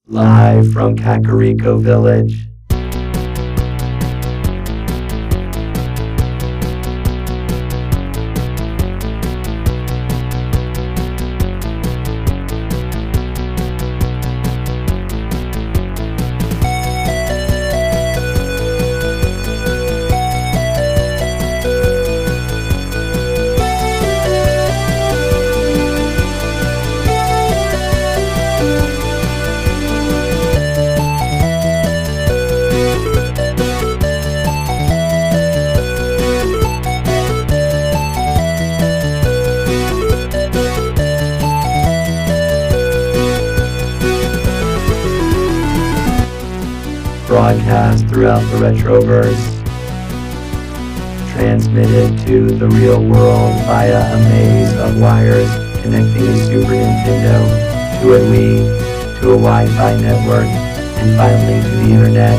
Live from Kakariko Village. Broadcast throughout the Retroverse, transmitted to the real world via a maze of wires connecting a Super Nintendo to a Wii, to a Wi-Fi network, and finally to the Internet.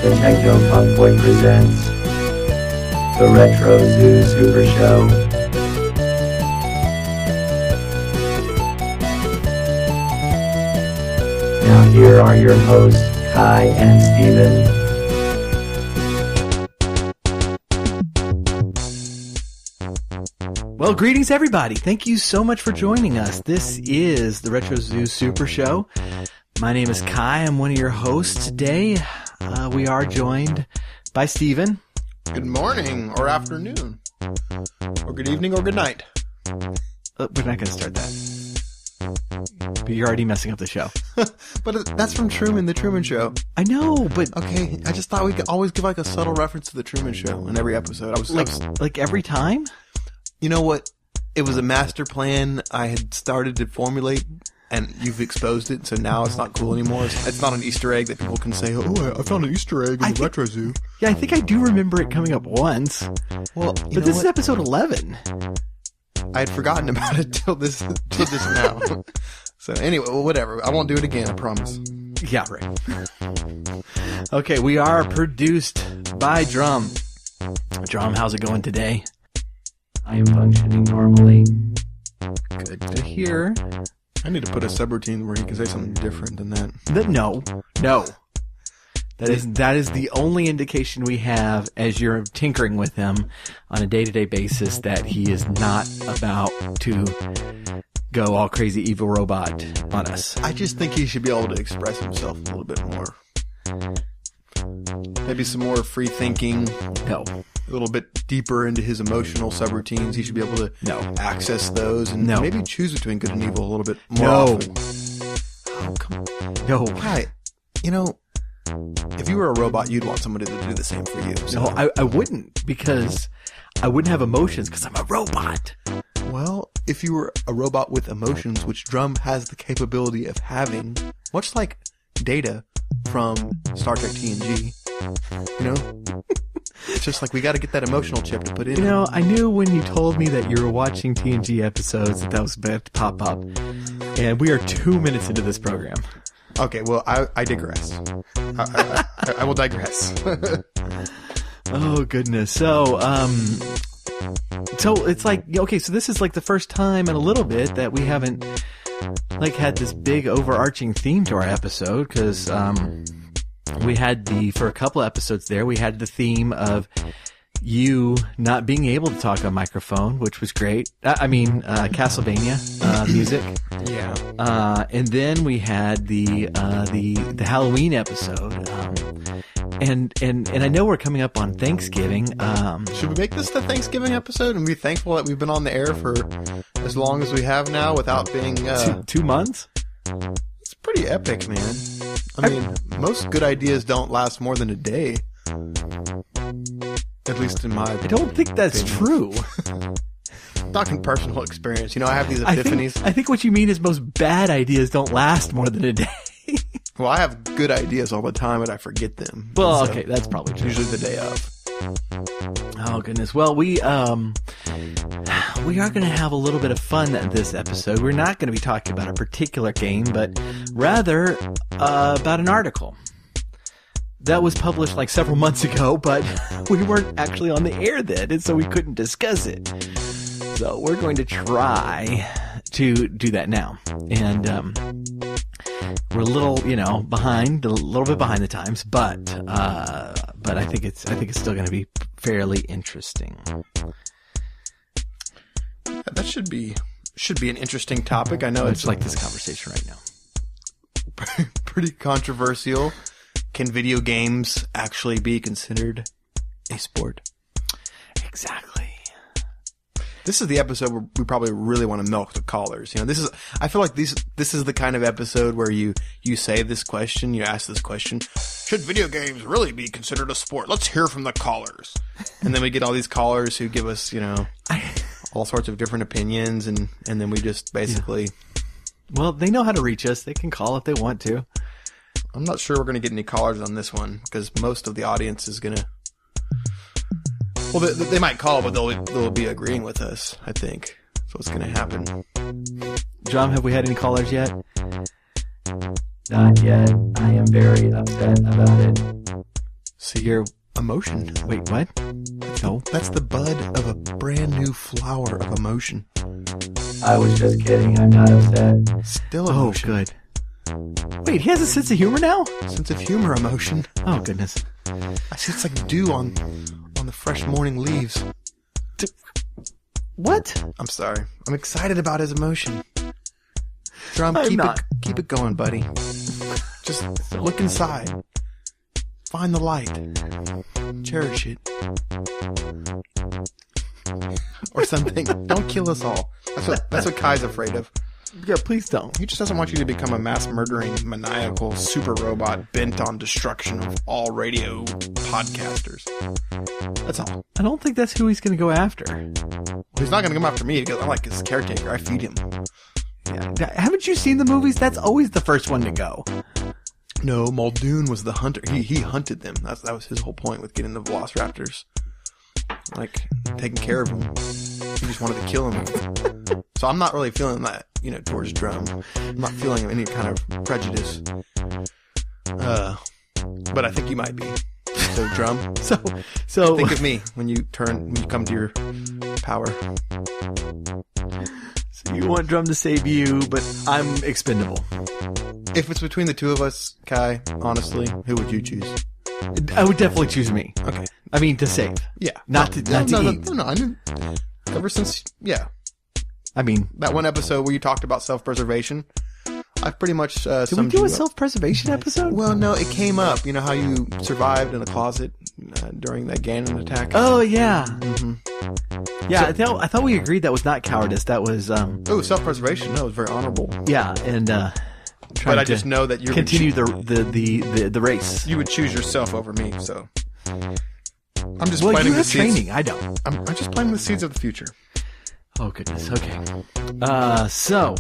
The Techno Funk Boy presents the Retro Zoo Super Show. Now here are your hosts, Kai and Steven. Well, greetings everybody. Thank you so much for joining us. This is the Retro Zoo Super Show. My name is Kai. I'm one of your hosts today. We are joined by Steven. Good morning or afternoon. Or good evening or good night. We're not going to start that. But you're already messing up the show. But that's from Truman, The Truman Show. I know, but... Okay, I just thought we could always give like a subtle reference to The Truman Show in every episode. I was like every time? You know what? It was a master plan I had started to formulate, and you've exposed it, so now it's not cool anymore. It's not an Easter egg that people can say, oh, I found an Easter egg in the Retro Zoo. Yeah, I think I do remember it coming up once. Well, but this is episode 11. I had forgotten about it till this now. So anyway, well, whatever. I won't do it again, I promise. Yeah, right. Okay, we are produced by Drum. Drum, how's it going today? I am functioning normally. Good to hear. I need to put a subroutine where you can say something different than that. No. That is the only indication we have as you're tinkering with him on a day-to-day basis that he is not about to go all crazy evil robot on us. I just think he should be able to express himself a little bit more. Maybe some more free thinking. No. A little bit deeper into his emotional subroutines. He should be able to access those and maybe choose between good and evil a little bit more often. Oh, come on. No. Hi. You know, if you were a robot, you'd want somebody to do the same for you. So. No, I wouldn't, because I wouldn't have emotions because I'm a robot. Well, if you were a robot with emotions, which Drum has the capability of having, much like Data from Star Trek TNG, you know? It's just like we got to get that emotional chip to put in. You know, I knew when you told me that you were watching TNG episodes that was about to pop up. And we are 2 minutes into this program. Okay, well, I digress. I will digress. Oh, goodness. So it's like, okay, so this is like the first time in a little bit that we haven't like had this big overarching theme to our episode, because we had for a couple of episodes there, we had the theme of you not being able to talk on microphone, which was great. Castlevania music. Yeah. And then we had the Halloween episode. And I know we're coming up on Thanksgiving. Should we make this the Thanksgiving episode and be thankful that we've been on the air for as long as we have now without being 2 months? It's pretty epic, man. I mean, most good ideas don't last more than a day. At least in my I don't think that's true. Talking personal experience. You know, I have these epiphanies. I think what you mean is most bad ideas don't last more than a day. Well, I have good ideas all the time and I forget them. Well, okay, that's probably true. Usually the day of. Oh, goodness. Well, we are going to have a little bit of fun in this episode. We're not going to be talking about a particular game, but rather about an article that was published like several months ago, but we weren't actually on the air then, and so we couldn't discuss it. So we're going to try to do that now. And we're a little, behind, a little bit behind the times, but I think it's still going to be fairly interesting. That should be an interesting topic. I know it's like this conversation right now. Pretty controversial. Can video games actually be considered a sport? Exactly. This is the episode where we probably really want to milk the callers. I feel like this is the kind of episode where you say this question, you ask this question, should video games really be considered a sport? Let's hear from the callers. And then we get all these callers who give us, all sorts of different opinions, and then we just basically... Yeah. Well, they know how to reach us. They can call if they want to. I'm not sure we're going to get any callers on this one, because most of the audience is going to... Well, they might call, but they'll be agreeing with us, I think. That's what's going to happen. John, have we had any callers yet? Not yet. I am very upset about it. See your emotion. Wait, what? No. That's the bud of a brand new flower of emotion. I was just kidding. I'm not upset. Still emotion. Oh, good. Wait, he has a sense of humor now? Sense of humor emotion. Oh, goodness. I see it's like dew on the fresh morning leaves. What? I'm sorry. I'm excited about his emotion. Drum, keep it going, buddy. Just look inside. Find the light. Cherish it. Or something. Don't kill us all. That's what Kai's afraid of. Yeah, please don't. He just doesn't want you to become a mass-murdering, maniacal super robot bent on destruction of all radio podcasters. That's all. I don't think that's who he's going to go after. He's not going to come after me because I'm like his caretaker. I feed him. Yeah. Haven't you seen the movies? That's always the first one to go. No, Muldoon was the hunter. He hunted them. That was his whole point with getting the Velociraptors. Like, taking care of them. He just wanted to kill them. So I'm not really feeling that, towards Drum. I'm not feeling any kind of prejudice. But I think you might be. So Drum. So think of me when you come to your power. So you want Drum to save you, but I'm expendable. If it's between the two of us, Kai, honestly, who would you choose? I would definitely choose me. Okay. I mean, to save. Yeah. Not to eat. No. I mean, ever since, yeah. I mean, that one episode where you talked about self-preservation, I've pretty much did we do a self-preservation episode? Well, no, it came up. You know how you survived in a closet during that Ganon attack? Oh, yeah. Mm-hmm. Yeah, so, I thought we agreed that was not cowardice. That was... self-preservation. No, it was very honorable. Yeah, and... but I just know that you continue the race. You would choose yourself over me, so... I'm just planting the seeds. Training. I don't. I'm just planting the seeds of the future. Oh, goodness. Okay. So,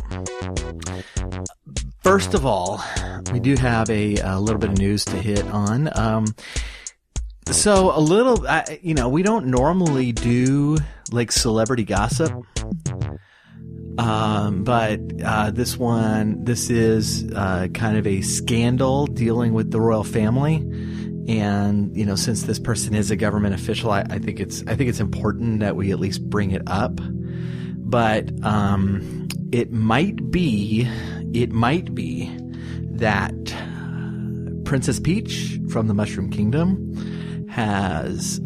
first of all, we do have a little bit of news to hit on. So, a little, we don't normally do, like, celebrity gossip. But this is kind of a scandal dealing with the royal family. And, since this person is a government official, I think it's important that we at least bring it up. But it might be that Princess Peach from the Mushroom Kingdom has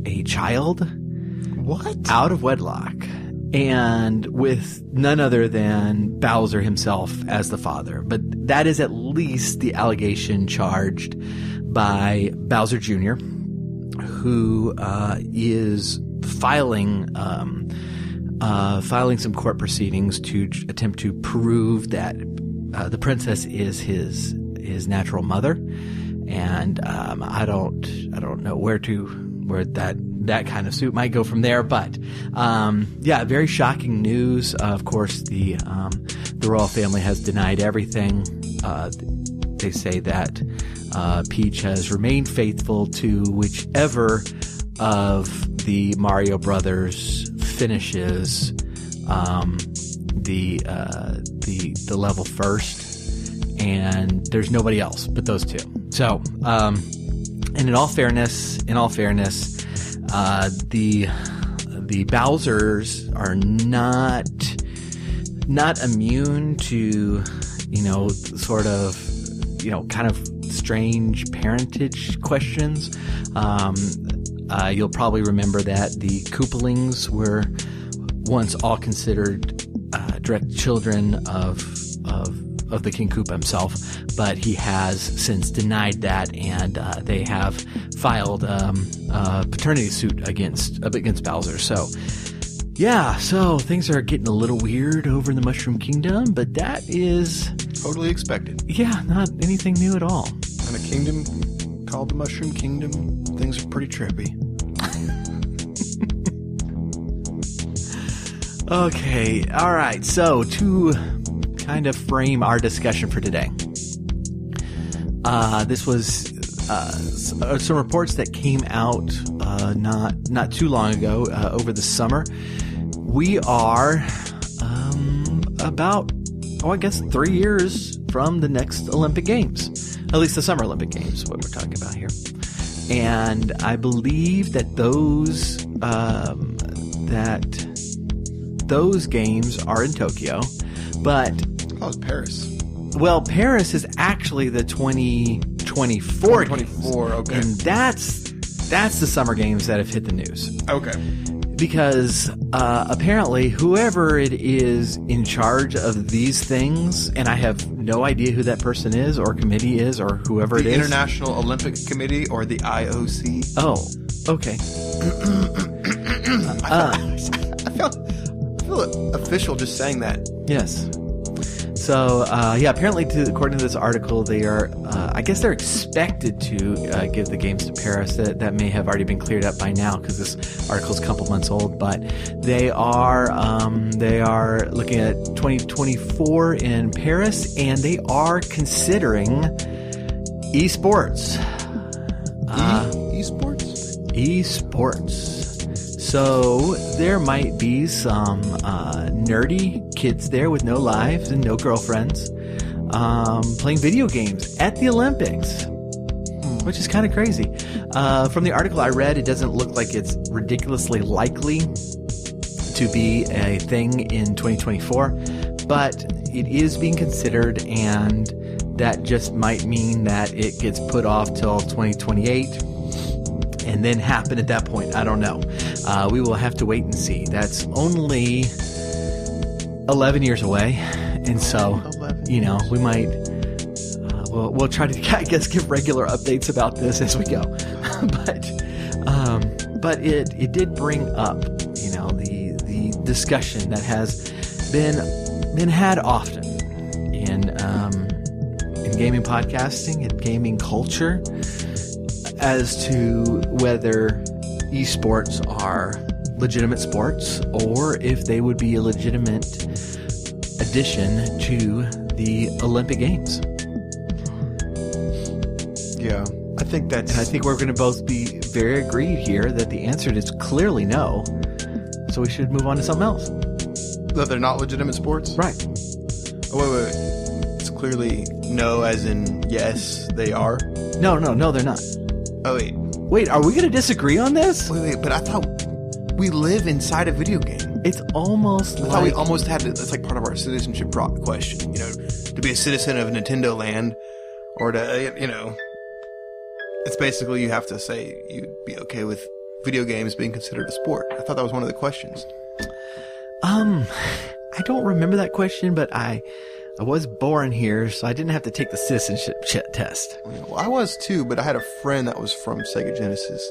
a child. What? Out of wedlock. And with none other than Bowser himself as the father. But that is at least the allegation charged by Bowser Jr., who is filing some court proceedings to attempt to prove that the princess is his natural mother. And I don't know where that kind of suit might go from there, but very shocking news. Of course, the royal family has denied everything. They say that Peach has remained faithful to whichever of the Mario Brothers finishes the level first, and there's nobody else but those two. So, and in all fairness, the Bowsers are not not immune to, sort of, kind of strange parentage questions. You'll probably remember that the Koopalings were once all considered direct children of the King Koopa himself, but he has since denied that, and they have filed a paternity suit against Bowser. So, yeah, so things are getting a little weird over in the Mushroom Kingdom, but that is Totally expected. Yeah, not anything new at all. In a kingdom called the Mushroom Kingdom, things are pretty trippy. Okay, all right. So to kind of frame our discussion for today, this was some reports that came out not too long ago over the summer. We are about, I guess, 3 years from the next Olympic Games, at least the Summer Olympic Games, what we're talking about here. And I believe that those games are in Tokyo, but Oh, it's Paris. well, Paris is actually the 2024 games. 2024, okay. And that's the Summer Games that have hit the news. Okay. Because apparently whoever it is in charge of these things, and I have no idea who that person is or committee is or whoever it is. The International Olympic Committee, or the IOC. Oh, okay. I feel official just saying that. Yes. So, apparently, according to this article, they are, I guess they're expected to give the games to Paris. That may have already been cleared up by now because this article is a couple months old. But they are looking at 2024 in Paris, and they are considering eSports. Esports? Esports. So there might be some nerdy kids there with no lives and no girlfriends playing video games at the Olympics, which is kind of crazy. From the article I read, it doesn't look like it's ridiculously likely to be a thing in 2024, but it is being considered, and that just might mean that it gets put off till 2028. And then happen at that point. I don't know. We will have to wait and see. That's only 11 years away. And so, we might, we'll try to, I guess, give regular updates about this as we go. But it did bring up, the discussion that has been had often in gaming podcasting and gaming culture, as to whether esports are legitimate sports or if they would be a legitimate addition to the Olympic Games. Yeah, I think that's... And I think we're going to both be very agreed here that the answer is clearly no, so we should move on to something else. That they're not legitimate sports? Right. Oh, wait. It's clearly no as in yes, they are? No, they're not. Oh, wait. Wait, are we going to disagree on this? Wait, but I thought we live inside a video game. It's almost I thought we almost had to, that's like part of our citizenship question, to be a citizen of Nintendo Land, or to, it's basically you have to say you'd be okay with video games being considered a sport. I thought that was one of the questions. I don't remember that question, but I was born here, so I didn't have to take the citizenship test. Well, I was too, but I had a friend that was from Sega Genesis.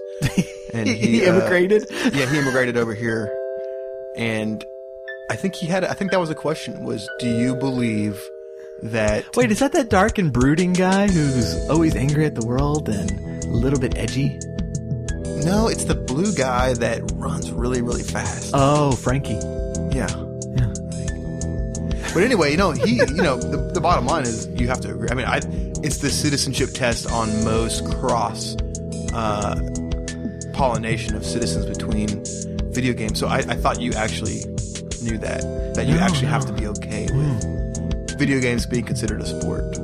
And he immigrated? Yeah, he immigrated over here. And I think that was a question, was, do you believe that... Wait, is that dark and brooding guy who's always angry at the world and a little bit edgy? No, it's the blue guy that runs really, really fast. Oh, Frankie. Yeah. But anyway, the bottom line is you have to agree. I mean, it's the citizenship test on most cross pollination of citizens between video games. So I thought you actually knew that you actually have to be okay with video games being considered a sport.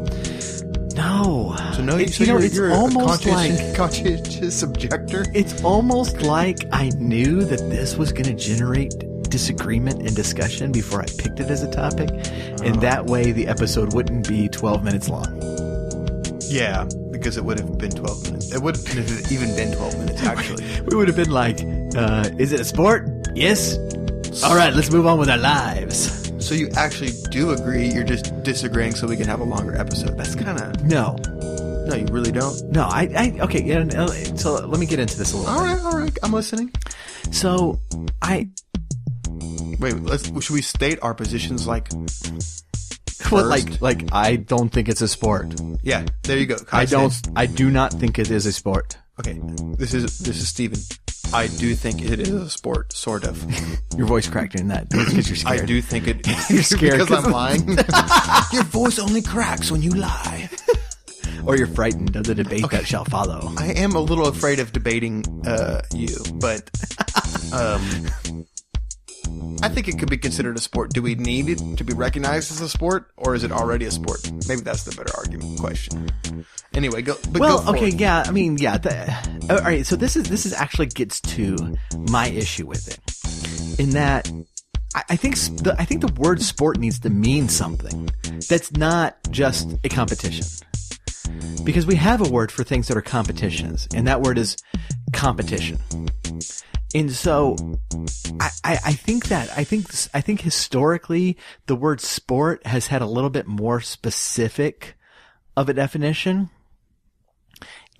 No. So no, you're almost a conscientious objector. It's almost like I knew that this was going to generate disagreement and discussion before I picked it as a topic. And that way the episode wouldn't be 12 minutes long. Yeah, because it would have been 12 minutes. It wouldn't have even been 12 minutes, actually. We would have been like, is it a sport? Yes. All right, let's move on with our lives. So you actually do agree, you're just disagreeing so we can have a longer episode. That's kind of... No, you really don't? No, okay, yeah, so let me get into this a little bit. All right, I'm listening. So, Wait, should we state our positions like... Well, like, I don't think it's a sport. Yeah, there you go. I do not think it is a sport. Okay, this is Steven. I do think it is a sport, sort of. Your voice cracked in that because you're scared. I do think it is. You're scared because I'm lying. Your voice only cracks when you lie. Or you're frightened of the debate that shall follow. I am a little afraid of debating you, but I think it could be considered a sport. Do we need it to be recognized as a sport, or is it already a sport? Maybe that's the better question. Anyway, go. Go okay, yeah. I mean, yeah. All right. So this actually gets to my issue with it, in that I think the word sport needs to mean something that's not just a competition, because we have a word for things that are competitions, and that word is competition. And so I think historically the word sport has had a little bit more specific of a definition.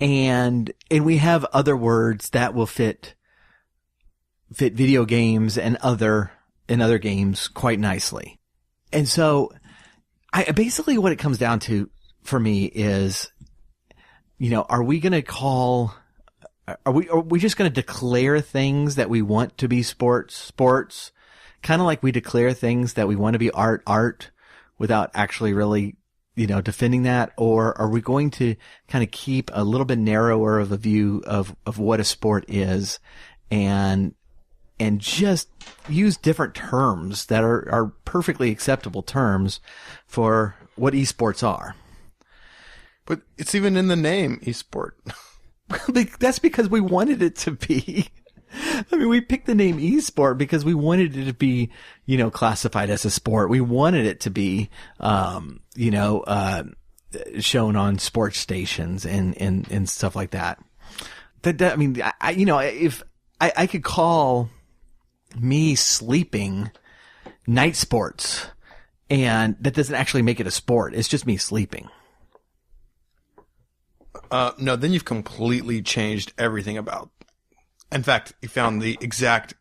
And we have other words that will fit video games and other games quite nicely. And so I basically what it comes down to for me is, are we just going to declare things that we want to be sports, kind of like we declare things that we want to be art, without actually really, defending that? Or are we going to kind of keep a little bit narrower of a view of what a sport is, and just use different terms that are perfectly acceptable terms for what esports are? But it's even in the name, esport. That's because we wanted it to be. I mean, we picked the name esport because we wanted it to be, classified as a sport. We wanted it to be, shown on sports stations and stuff like that. I mean, if I could call me sleeping night sports, and that doesn't actually make it a sport. It's just me sleeping. No, then you've completely changed everything about. In fact, you found the exact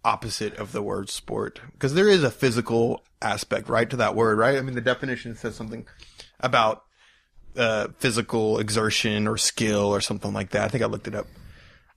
opposite of the word sport, because there is a physical aspect, right, to that word, right? I mean, the definition says something about physical exertion or skill or something like that. I think I looked it up.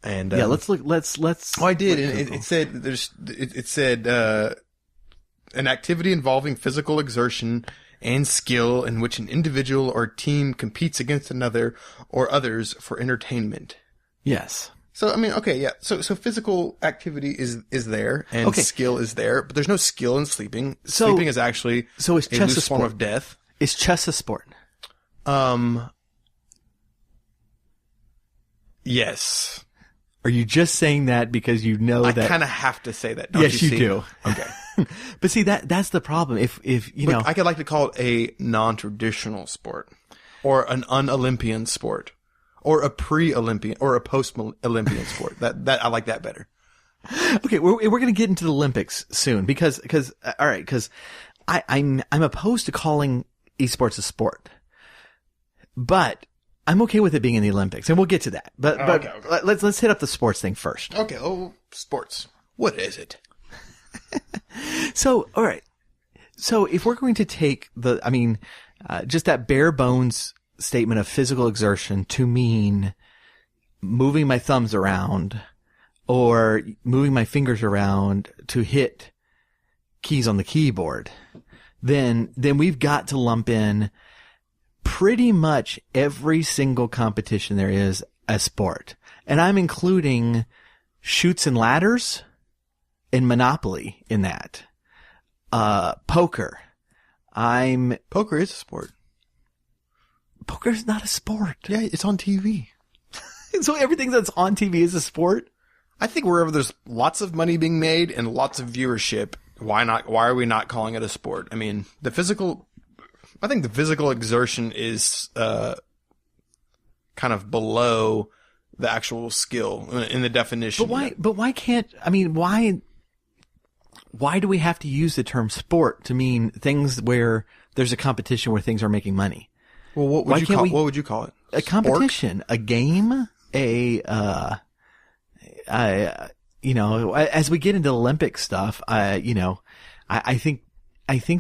And yeah, let's look. Let's. Oh, I did. And it said it said an activity involving physical exertion and skill in which an individual or team competes against another or others for entertainment. Yes. So, I mean, okay, yeah. So physical activity is there, and skill is there, but there's no skill in sleeping. Sleeping is actually is chess a loose form of death. Is chess a sport? Yes. Are you just saying that because you know that? I kind of have to say that, don't yes, you see? Do. Okay. But see, that's the problem. If you know. I could like to call it a non-traditional sport, or an un-Olympian sport, or a pre-Olympian, or a post-Olympian sport. That I like that better. Okay, we're going to get into the Olympics soon because I'm opposed to calling esports a sport, but I'm okay with it being in the Olympics, and we'll get to that. But okay. Let's hit up the sports thing first. Okay. Oh, sports. What is it? So, all right. So if we're going to take just that bare bones statement of physical exertion to mean moving my thumbs around or moving my fingers around to hit keys on the keyboard, then we've got to lump in pretty much every single competition there is as sport. And I'm including chutes and ladders and Monopoly in that. Poker. Poker is a sport. Poker is not a sport. Yeah, it's on TV. So everything that's on TV is a sport? I think wherever there's lots of money being made and lots of viewership, why are we not calling it a sport? I mean, I think the physical exertion is kind of below the actual skill in the definition. But why do we have to use the term sport to mean things where there's a competition where things are making money? Well, what would you call it? A competition, sport? A game, as we get into Olympic stuff, I think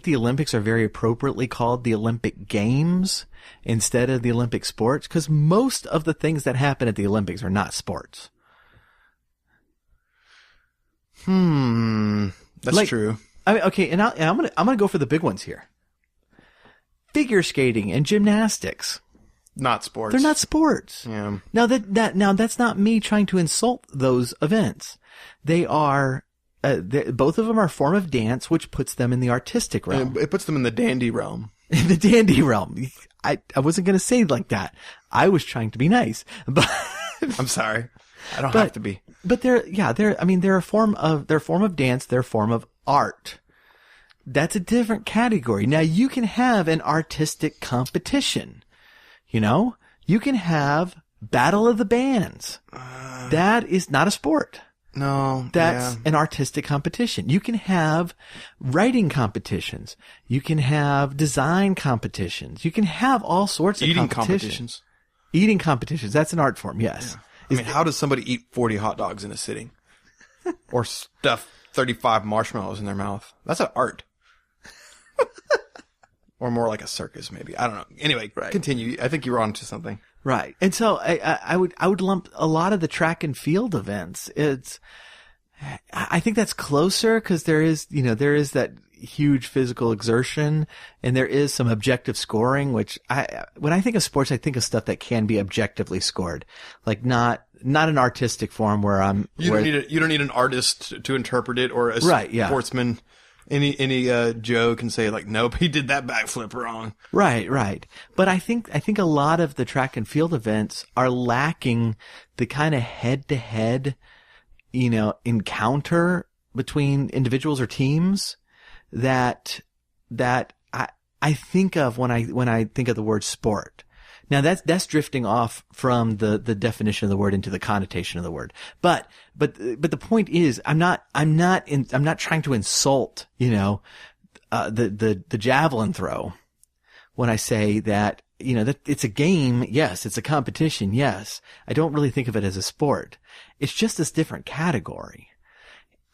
the Olympics are very appropriately called the Olympic Games instead of the Olympic sports, because most of the things that happen at the Olympics are not sports. That's true. I mean, okay, and I'm gonna go for the big ones here. Figure skating and gymnastics. Not sports. They're not sports. Yeah. Now that's not me trying to insult those events. They are, both of them are a form of dance, which puts them in the artistic realm. It puts them in the dandy realm. In the dandy realm. I wasn't going to say it like that. I was trying to be nice, but I'm sorry. I don't have to be. But they're a form of dance. They're a form of art. That's a different category. Now you can have an artistic competition. You can have Battle of the Bands. That is not a sport. No. That's an artistic competition. You can have writing competitions. You can have design competitions. You can have all sorts of competitions. Eating competitions. That's an art form, yes. Yeah. I mean, how does somebody eat 40 hot dogs in a sitting? Or stuff 35 marshmallows in their mouth? That's an art. Or more like a circus, maybe. I don't know. Anyway, Continue. I think you were on to something. Right. And so I would lump a lot of the track and field events. I think that's closer because there is that huge physical exertion and there is some objective scoring, which when I think of sports, I think of stuff that can be objectively scored. Like not an artistic form where you don't need an artist to interpret it or a sportsman. Any Joe can say like, nope, he did that backflip wrong. Right. But I think a lot of the track and field events are lacking the kind of head-to-head, encounter between individuals or teams that I think of when I think of the word sport. Now that's drifting off from the definition of the word into the connotation of the word. But the point is, I'm not trying to insult, the javelin throw when I say that, that it's a game. Yes. It's a competition. Yes. I don't really think of it as a sport. It's just this different category.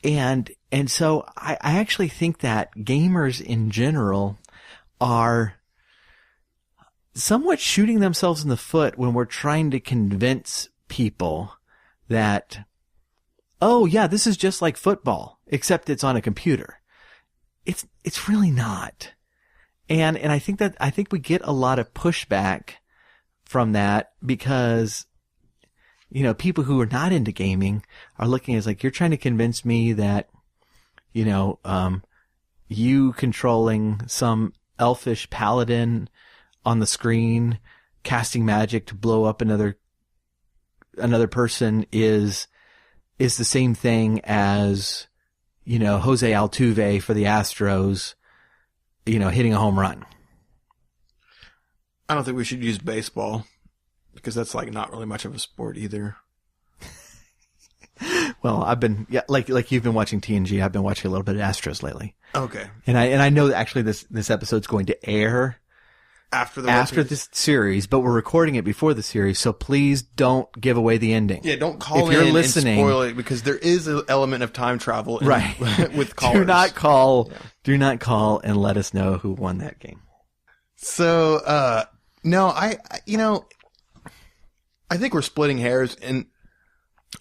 And so I actually think that gamers in general are somewhat shooting themselves in the foot when we're trying to convince people that, oh yeah, this is just like football, except it's on a computer. It's really not. And I think we get a lot of pushback from that because, people who are not into gaming are looking as like, you're trying to convince me that, you controlling some elfish paladin on the screen, casting magic to blow up another person is the same thing as, Jose Altuve for the Astros, hitting a home run. I don't think we should use baseball because that's like not really much of a sport either. Well, I've been like you've been watching TNG. I've been watching a little bit of Astros lately. Okay. And I know that actually this episode's going to air after this series, but we're recording it before the series, so please don't give away the ending. Yeah, don't call if you're listening and spoil it because there is an element of time travel with callers. Do not call and let us know who won that game. So, no, I think we're splitting hairs and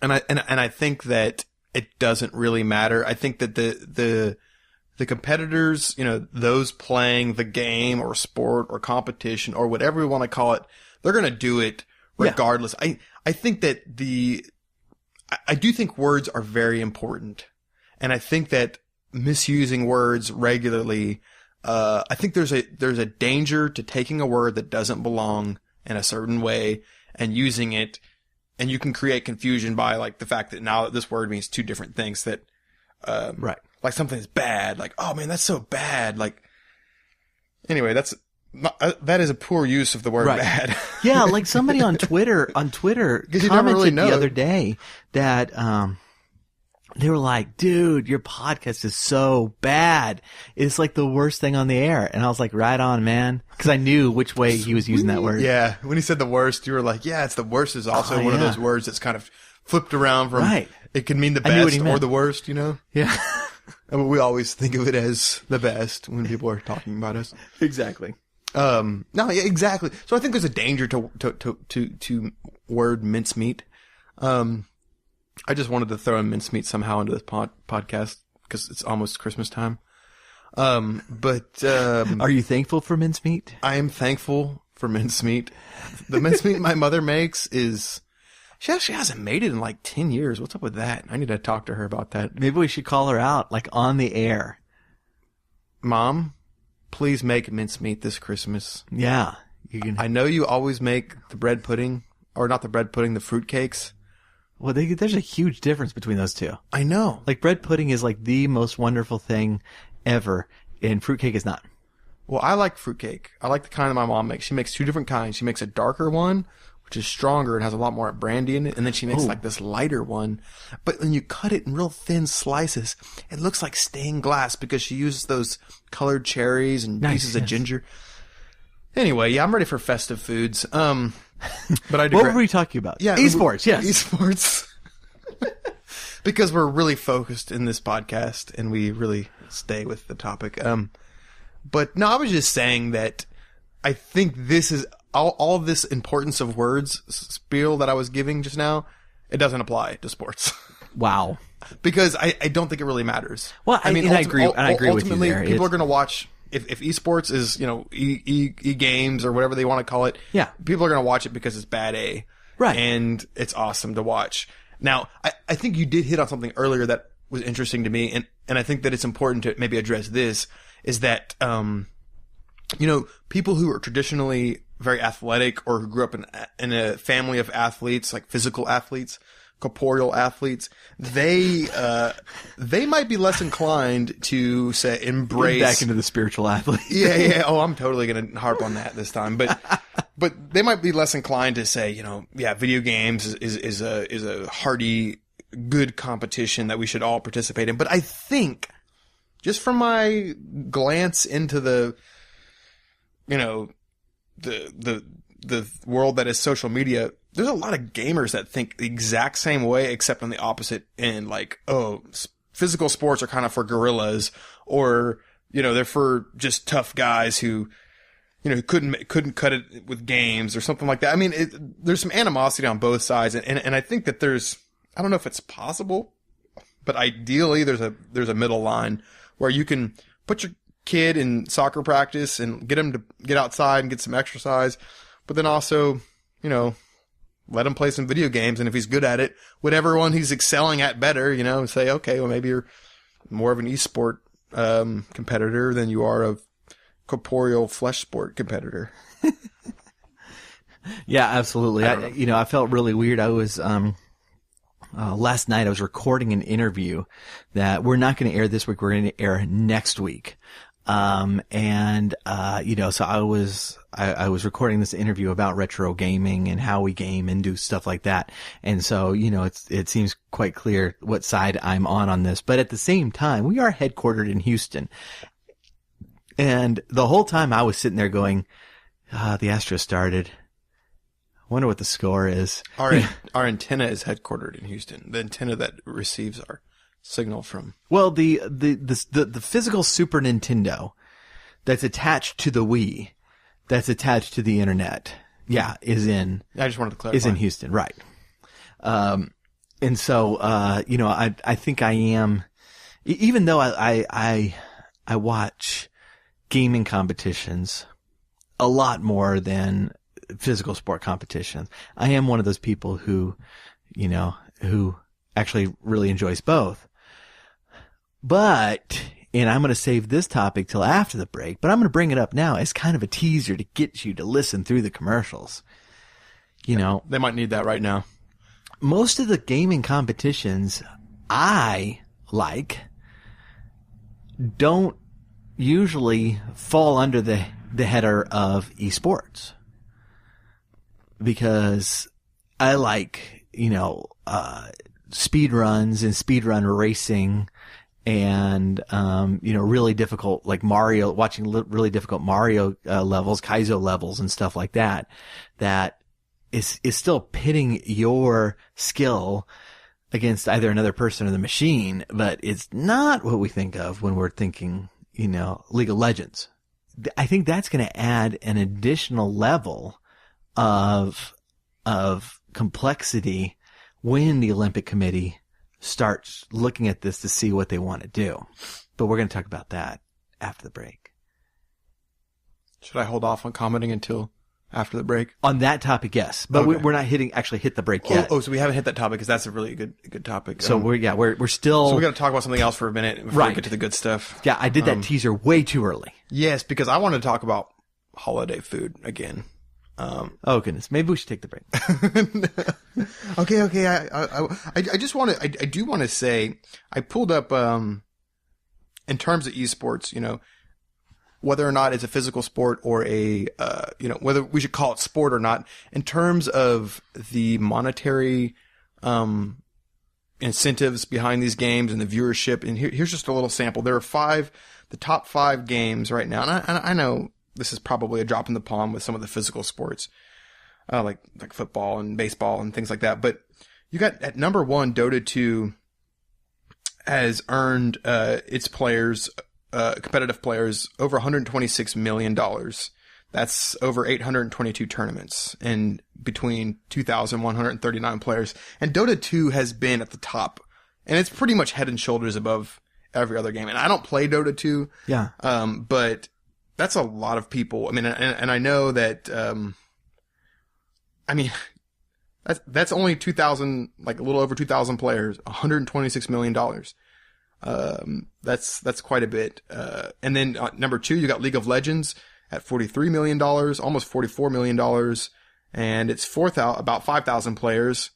I think that it doesn't really matter. I think that the competitors, those playing the game or sport or competition or whatever we want to call it, they're going to do it regardless. Yeah. I think that I do think words are very important. And I think that misusing words regularly, I think there's a danger to taking a word that doesn't belong in a certain way and using it and you can create confusion by like the fact that now this word means two different things that, Right. like something's bad, like, oh man, that's so bad. Like, anyway, that is a poor use of the word Right. bad. Yeah, like somebody on Twitter Because you never commented really know. the other day that they were like, "Dude, your podcast is so bad. It's like the worst thing on the air." And I was like, "Right on, man," because I knew which way he was using that word. Yeah, when he said the worst, you were like, yeah, it's the worst is also Oh, one of yeah. those words that's kind of flipped around from, Right. It can mean the I knew what best he or meant. the worst, you know? Yeah. And we always think of it as the best when people are talking about us. Exactly. No, yeah, exactly. So I think there's a danger to word mincemeat. I just wanted to throw in mincemeat somehow into this podcast because it's almost Christmas time. But Are you thankful for mincemeat? I am thankful for mincemeat. The mincemeat my mother makes is, she actually hasn't made it in like 10 years. What's up with that? I need to talk to her about that. Maybe we should call her out, like on the air. Mom, please make mincemeat this Christmas. Yeah. You can. I know you always make the bread pudding, or not the bread pudding, the fruit cakes. Well, there's a huge difference between those two. I know. Like bread pudding is like the most wonderful thing ever, and fruitcake is not. Well, I like fruitcake. I like the kind that my mom makes. She makes two different kinds. She makes a darker one, which is stronger and has a lot more brandy in it. And then she makes like this lighter one. But when you cut it in real thin slices, it looks like stained glass because she uses those colored cherries and pieces of ginger. Anyway, yeah, I'm ready for festive foods. But I What were we talking about? Yeah, eSports, yes. eSports. Because we're really focused in this podcast and we really stay with the topic. But no, I was just saying that I think this is all this importance of words spiel that I was giving just now. It doesn't apply to sports. Wow. Because I don't think it really matters. Well, I mean, I agree with you ultimately, there. people are going to watch if esports is, e games or whatever they want to call it. Yeah. People are going to watch it because it's bad A. Right. And it's awesome to watch. Now, I think you did hit on something earlier that was interesting to me, and I think that it's important to maybe address this, is that, people who are traditionally very athletic or who grew up in a family of athletes, like physical athletes, corporeal athletes, they might be less inclined to say embrace back into the spiritual athlete. yeah. Oh, I'm totally going to harp on that this time, but they might be less inclined to say, video games is a hearty, good competition that we should all participate in. But I think, just from my glance into the world that is social media, there's a lot of gamers that think the exact same way, except on the opposite end. Like, physical sports are kind of for gorillas, or, they're for just tough guys who, couldn't cut it with games or something like that. I mean, there's some animosity on both sides. And I think that I don't know if it's possible, but ideally there's a middle line where you can put your kid in soccer practice and get him to get outside and get some exercise, but then also, let him play some video games. And if he's good at it, whatever one he's excelling at better, say, okay, well, maybe you're more of an esport competitor than you are a corporeal flesh sport competitor. Yeah, absolutely. I felt really weird. I was, last night I was recording an interview that we're not going to air this week. We're going to air next week. So I was recording this interview about retro gaming and how we game and do stuff like that. And so, it seems quite clear what side I'm on this. But at the same time, we are headquartered in Houston. And the whole time I was sitting there going, the Astros started. Wonder what the score is. Our antenna is headquartered in Houston. The antenna that receives our signal from. Well, the physical Super Nintendo that's attached to the Wii, that's attached to the internet, is in. I just wanted to clarify. Is in Houston, right? And so, I think I am, even though I watch gaming competitions a lot more than physical sport competitions. I am one of those people who actually really enjoys both. But, and I'm going to save this topic till after the break, but I'm going to bring it up now as kind of a teaser to get you to listen through the commercials. They might need that right now. most of the gaming competitions I like don't usually fall under the header of eSports, because I like, speed runs and speedrun racing and, really difficult, like Mario, watching really difficult Mario levels, Kaizo levels and stuff like that, that is still pitting your skill against either another person or the machine, but it's not what we think of when we're thinking, League of Legends. I think that's going to add an additional level of complexity when the Olympic Committee starts looking at this to see what they want to do. But we're going to talk about that after the break. Should I hold off on commenting until after the break? On that topic, yes. But Okay. we're not hit the break yet. Oh, so we haven't hit that topic because that's a really good topic. So we're still. So we got to talk about something else for a minute before Right. we get to the good stuff. Yeah, I did that teaser way too early. Yes, because I want to talk about holiday food again. Oh goodness, maybe we should take the break. Okay. I just want to. I do want to say I pulled up in terms of esports. Whether or not it's a physical sport or whether we should call it sport or not, in terms of the monetary incentives behind these games and the viewership. And here's just a little sample. There are the top 5 games right now, and I know this is probably a drop in the pond with some of the physical sports, like football and baseball and things like that. But you got at number 1, Dota 2 has earned its players. Competitive players over $126 million. That's over 822 tournaments in between 2,139 players. And Dota 2 has been at the top, and it's pretty much head and shoulders above every other game. And I don't play Dota 2. Yeah. But that's a lot of people. I mean, and I know that, that's only 2,000, like a little over 2,000 players, $126 million. That's quite a bit. And then number 2, you got League of Legends at $43 million, almost $44 million. And it's about 5,000 players.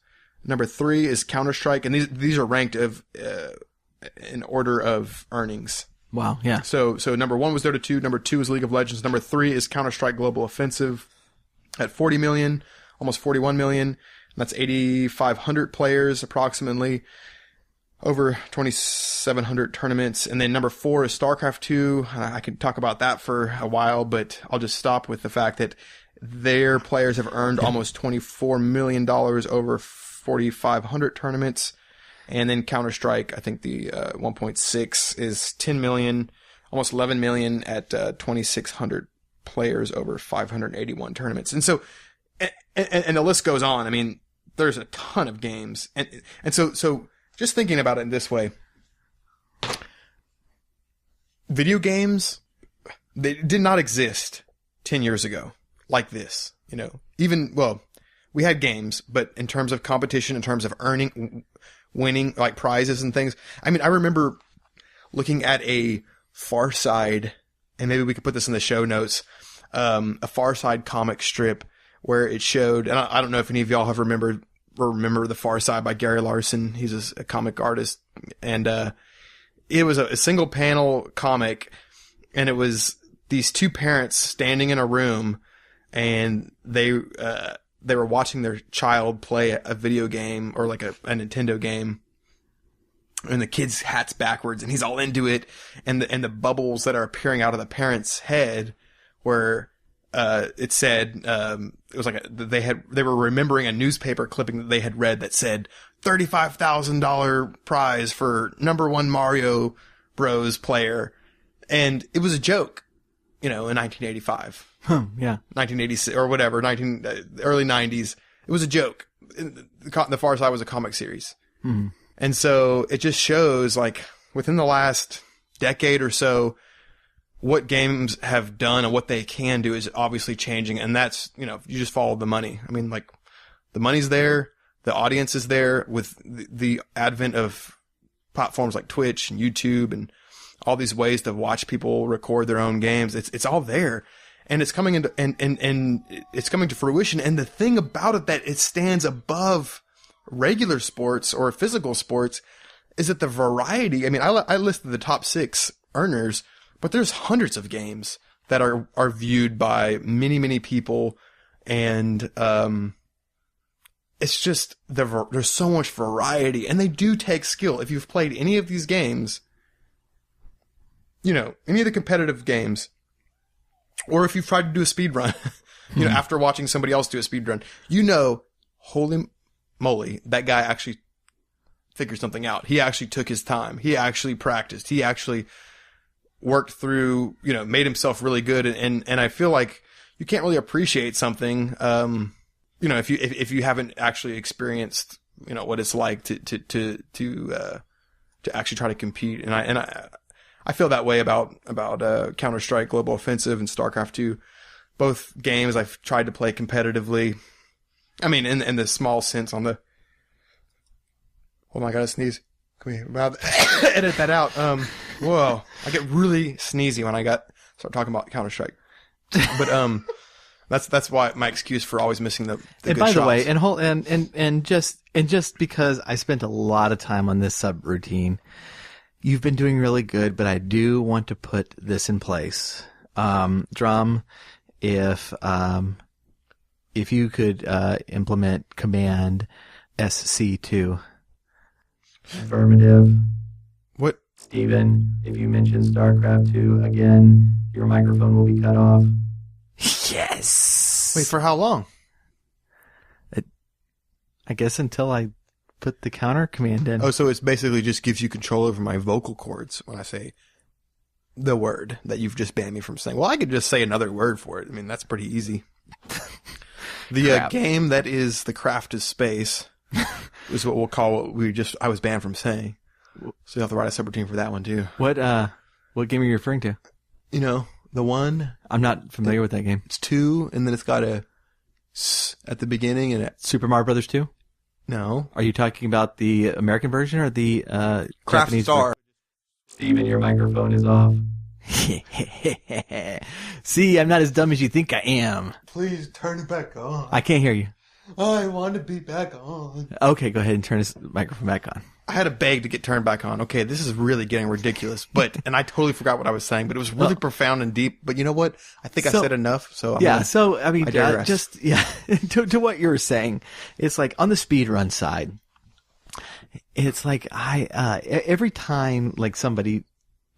Number 3 is Counter-Strike. And these are ranked in order of earnings. Wow. Yeah. So number 1 was Dota 2. Number 2 is League of Legends. Number 3 is Counter-Strike Global Offensive at 40 million, almost 41 million. And that's 8,500 players approximately. Over 2,700 tournaments. And then number 4 is StarCraft 2. I could talk about that for a while, but I'll just stop with the fact that their players have earned almost $24 million over 4,500 tournaments. And then Counter-Strike, I think the 1.6 is 10 million, almost 11 million at 2,600 players over 581 tournaments. And so, and the list goes on. I mean, there's a ton of games. And so just thinking about it in this way, video games, they did not exist 10 years ago like this, we had games, but in terms of competition, in terms of winning like prizes and things. I mean, I remember looking at a Far Side, and maybe we could put this in the show notes, a Far Side comic strip where it showed, and I don't know if any of y'all have remember The Far Side by Gary Larson. He's a comic artist. And it was a single panel comic, and it was these two parents standing in a room, and they were watching their child play a video game or like a Nintendo game. And the kid's hat's backwards and he's all into it. And the bubbles that are appearing out of the parent's head were, it said, it was like they were remembering a newspaper clipping that they had read that said $35,000 prize for number 1 Mario Bros player. And it was a joke, in 1985. Yeah. 1986 or whatever, early 90s. It was a joke. The Far Side was a comic series. Mm-hmm. And so it just shows, like, within the last decade or so, what games have done and what they can do is obviously changing. And that's, you just follow the money. I mean, like, the money's there. The audience is there with the advent of platforms like Twitch and YouTube and all these ways to watch people record their own games. It's all there. And it's coming into, and it's coming to fruition. And the thing about it that it stands above regular sports or physical sports is that the variety. I mean, I listed the top 6 earners, but there's hundreds of games that are viewed by many people, and it's just there's so much variety, and they do take skill. If you've played any of these games, you know, any of the competitive games, or if you've tried to do a speed run, you know, after watching somebody else do a speed run, you know, holy moly, that guy actually figured something out. He actually took his time. He actually practiced. He actually worked through, you know, made himself really good. And I feel like you can't really appreciate something, you know, if you haven't actually experienced, you know, what it's like to actually try to compete. And I feel that way about Counter-Strike Global Offensive and StarCraft 2. Both games I've tried to play competitively. I mean, in the small sense on the, oh my God, I sneeze. Come here. Edit that out. Whoa. I get really sneezy when I start talking about Counter-Strike. But, that's why my excuse for always missing the and good by shots. the way, and just because I spent a lot of time on this subroutine, you've been doing really good, but I do want to put this in place. Drum, if you could implement command SC2. Affirmative. What? Steven, if you mention StarCraft 2 again, your microphone will be cut off. Yes. Wait, for how long? I guess until I put the counter command in. Oh, so it's basically just gives you control over my vocal cords when I say the word that you've just banned me from saying. Well, I could just say another word for it. I mean, that's pretty easy. The game that is the craft is space is what we'll call what I was banned from saying. So you have to write a subroutine for that one too. What game are you referring to? You know, the one. I'm not familiar with that game. It's 2, and then it's got a S at the beginning, and Super Mario Brothers 2? No. Are you talking about the American version or the Craft Japanese Star. Steven, your microphone is off. See, I'm not as dumb as you think I am. Please turn it back on. I can't hear you. I want to be back on. Okay, go ahead and turn his microphone back on. I had to beg to get turned back on. Okay, this is really getting ridiculous. And I totally forgot what I was saying, but it was really profound and deep. But you know what? I think I said enough. So I mean, digress. to what you were saying, it's like on the speedrun side, it's like every time like somebody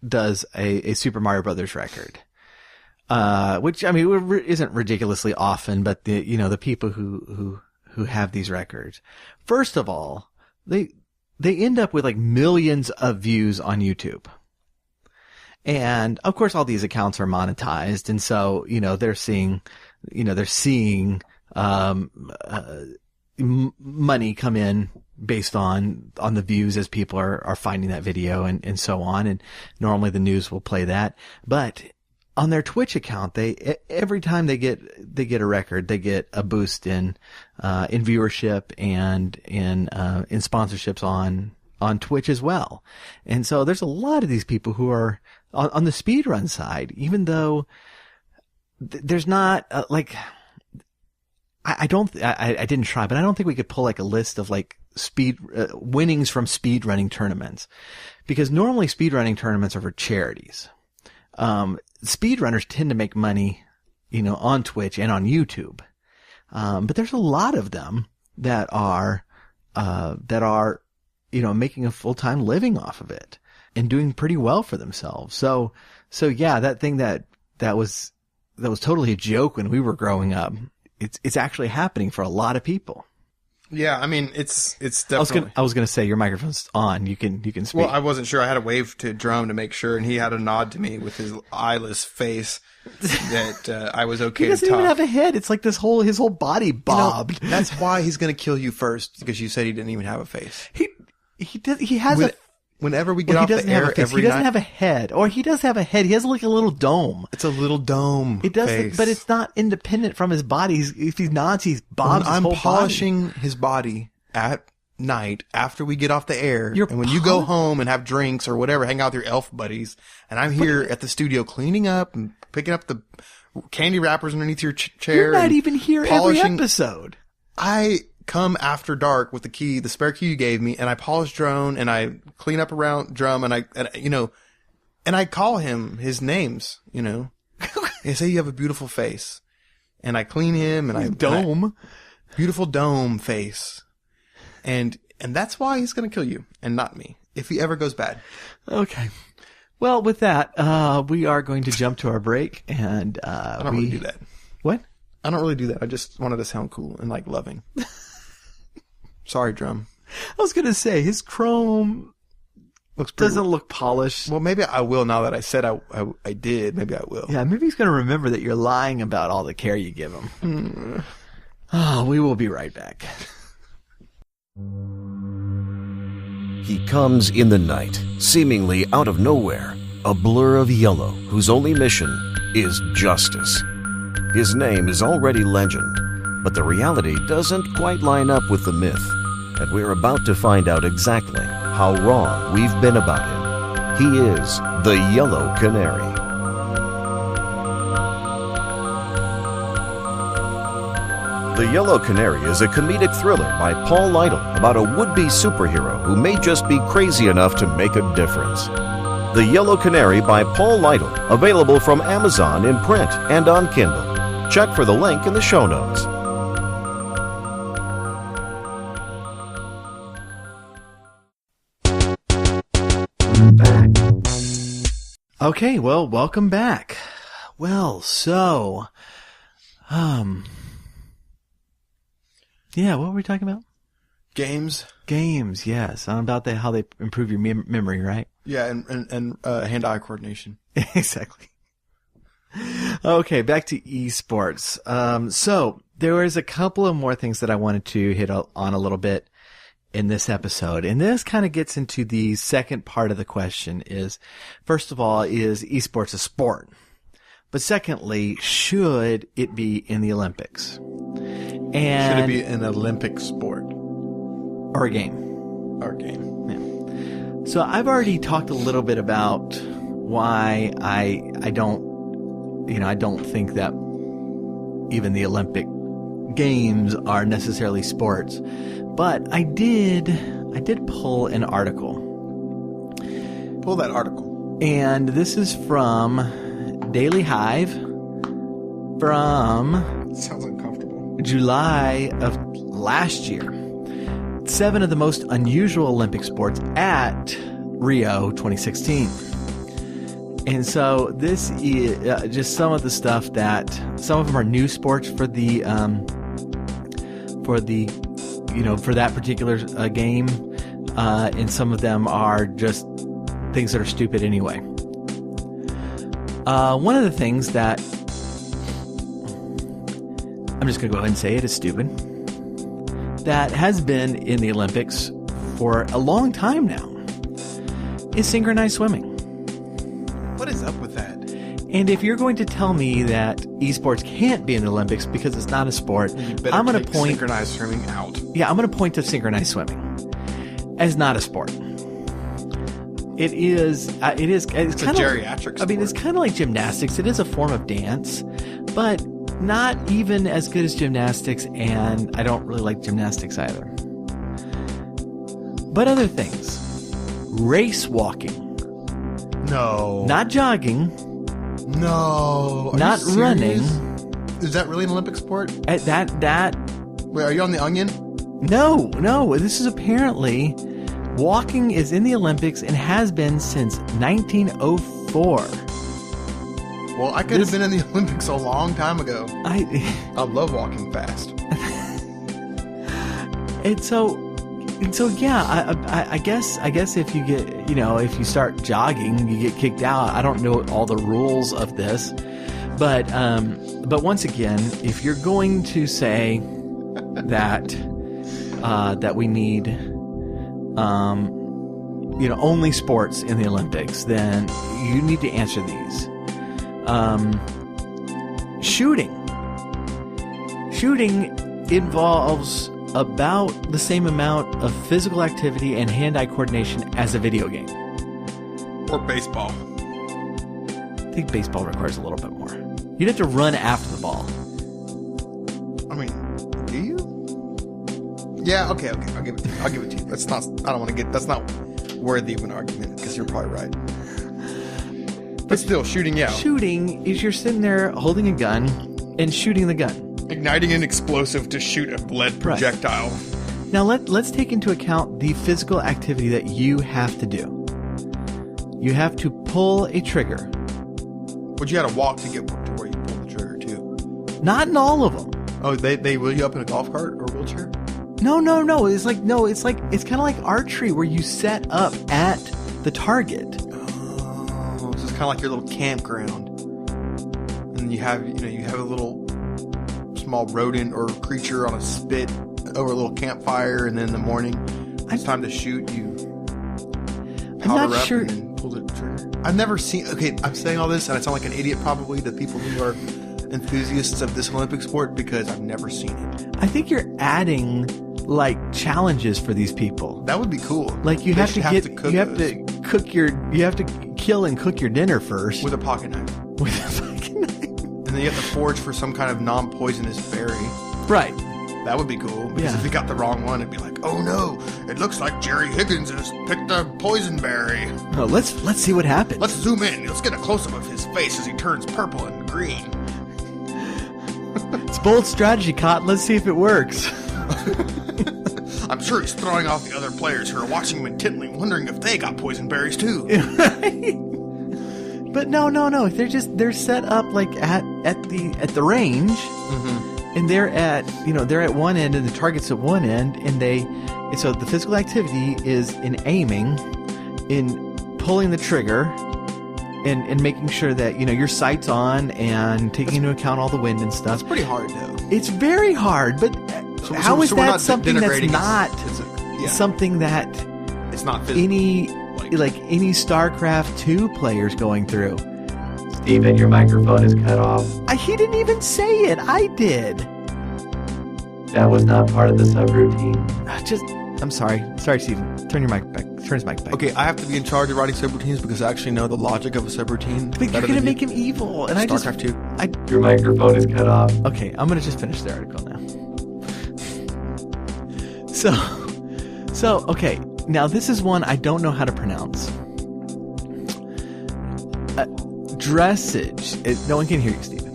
does a Super Mario Brothers record, which I mean isn't ridiculously often, but the people who have these records, first of all, they end up with like millions of views on YouTube. And of course all these accounts are monetized. And so, they're seeing money come in based on the views as people are finding that video and so on. And normally the news will play that. But on their Twitch account, every time they get a record, they get a boost in viewership and in sponsorships on Twitch as well. And so there's a lot of these people who are on the speedrun side, even though there's not I didn't try, but I don't think we could pull like a list of like winnings from speedrunning tournaments, because normally speedrunning tournaments are for charities. Speedrunners tend to make money, on Twitch and on YouTube. But there's a lot of them that are making a full-time living off of it and doing pretty well for themselves. So yeah, that thing that was totally a joke when we were growing up, it's actually happening for a lot of people. Yeah, I mean, it's definitely. I was gonna say your microphone's on. You can speak. Well, I wasn't sure. I had to wave to Drum to make sure, and he had a nod to me with his eyeless face that I was okay to talk. He doesn't even have a head. It's like his whole body bobbed. That's why he's gonna kill you first, because you said he didn't even have a face. He has Whenever we get off the air every night. He doesn't have a head. Or he does have a head. He has like a little dome. It's a little dome. It does, face. But it's not independent from his body. If he nods, he's bobs his whole body. I'm polishing his body at night after we get off the air. And when you go home and have drinks or whatever, hang out with your elf buddies, and I'm here at the studio cleaning up and picking up the candy wrappers underneath your chair. You're not even here every episode. I come after dark with the key, the spare key you gave me, and I polish Drone, and I clean up around Drum, and I call him his names, and I say you have a beautiful face, and I clean him, and beautiful dome face, and that's why he's gonna kill you, and not me, if he ever goes bad. Okay. Well, with that, we are going to jump to our break, and I don't really do that. What? I don't really do that. I just wanted to sound cool and loving. Sorry, Drum. I was gonna say his chrome doesn't look polished. Well, maybe I will now that I said I did. Maybe I will. Yeah, maybe he's gonna remember that you're lying about all the care you give him. We will be right back. He comes in the night, seemingly out of nowhere, a blur of yellow whose only mission is justice. His name is already legend, but the reality doesn't quite line up with the myth, and we're about to find out exactly how wrong we've been about him. He is the Yellow Canary. The Yellow Canary is a comedic thriller by Paul Lytle about a would-be superhero who may just be crazy enough to make a difference. The Yellow Canary by Paul Lytle, available from Amazon in print and on Kindle. Check for the link in the show notes. Okay, well, welcome back. Well, so, yeah, what were we talking about? Games, yes. About how they improve your memory, right? Yeah, and hand-eye coordination. Exactly. Okay, back to eSports. So there was a couple of more things that I wanted to hit on a little bit in this episode. And this kind of gets into the second part of the question is, first of all, is eSports a sport? But secondly, should it be in the Olympics? And should it be an Olympic sport? Or a game. Yeah. So I've already talked a little bit about why I don't think that even the Olympic Games are necessarily sports. But I did pull an article. Pull that article. And this is from Daily Hive from Sounds uncomfortable. July of last year. 7 of the most unusual Olympic sports at Rio 2016. And so this is just some of the stuff that some of them are new sports for that particular game, and some of them are just things that are stupid anyway. One of the things that I'm just going to go ahead and say it is stupid, that has been in the Olympics for a long time now, is synchronized swimming. What is up with that? And if you're going to tell me that esports can't be in the Olympics because it's not a sport, I'm going to point synchronized swimming out. Yeah, I'm going to point to synchronized swimming as not a sport. It's kind of geriatric sport. I mean, it's kind of like gymnastics. It is a form of dance, but not even as good as gymnastics, and I don't really like gymnastics either. But other things. Race walking. No. Not jogging. No. Not running. Is that really an Olympic sport? Wait, are you on the Onion? No. This is apparently walking is in the Olympics and has been since 1904. Well, I could have been in the Olympics a long time ago. I love walking fast. And so yeah, I guess if you get, if you start jogging, you get kicked out. I don't know all the rules of this, but once again, if you're going to say that we need, only sports in the Olympics, then you need to answer these. Shooting involves about the same amount of physical activity and hand-eye coordination as a video game. Or baseball. I think baseball requires a little bit more. You'd have to run after the ball. I mean, do you? Yeah, okay. I'll give it to you. That's not worthy of an argument because you're probably right. But still, shooting, yeah. Shooting is you're sitting there holding a gun and shooting the gun. Igniting an explosive to shoot a lead projectile. Right. Now let's take into account the physical activity that you have to do. You have to pull a trigger. But you had to walk to get to where you pull the trigger too. Not in all of them. Oh, they wheel you up in a golf cart or wheelchair? No. It's kind of like archery where you set up at the target. Oh, so it's kind of like your little campground. And you have a little small rodent or creature on a spit over a little campfire, and then in the morning it's time to shoot. You powder up and then pull the trigger. I've never seen. Okay, I'm saying all this and I sound like an idiot probably to people who are enthusiasts of this Olympic sport because I've never seen it. I think you're adding like challenges for these people. That would be cool. Like you have to kill and cook your dinner first with a pocket knife. And then you have to forage for some kind of non-poisonous berry. Right. That would be cool. Because if you got the wrong one, it'd be like, oh no, it looks like Jerry Higgins has picked a poison berry. No, let's see what happens. Let's zoom in. Let's get a close-up of his face as he turns purple and green. It's bold strategy, Cotton. Let's see if it works. I'm sure he's throwing off the other players who are watching him intently, wondering if they got poison berries too. But no. They're set up like at the range, and they're at one end and the target's at one end, and so the physical activity is in aiming, in pulling the trigger, and making sure that your sight's on and taking into account all the wind and stuff. It's pretty hard though. It's very hard, but how is that something that's not something that it's not physical? Any StarCraft 2 players going through. Steven, your microphone is cut off. He didn't even say it. I did. That was not part of the subroutine. I'm sorry. Sorry, Steven. Turn his mic back. Okay, I have to be in charge of writing subroutines because I actually know the logic of a subroutine. But you're going to make him evil. And StarCraft 2. Your microphone is cut off. Okay, I'm going to just finish the article now. So, okay. Now, this is one I don't know how to pronounce. Dressage. No one can hear you, Stephen.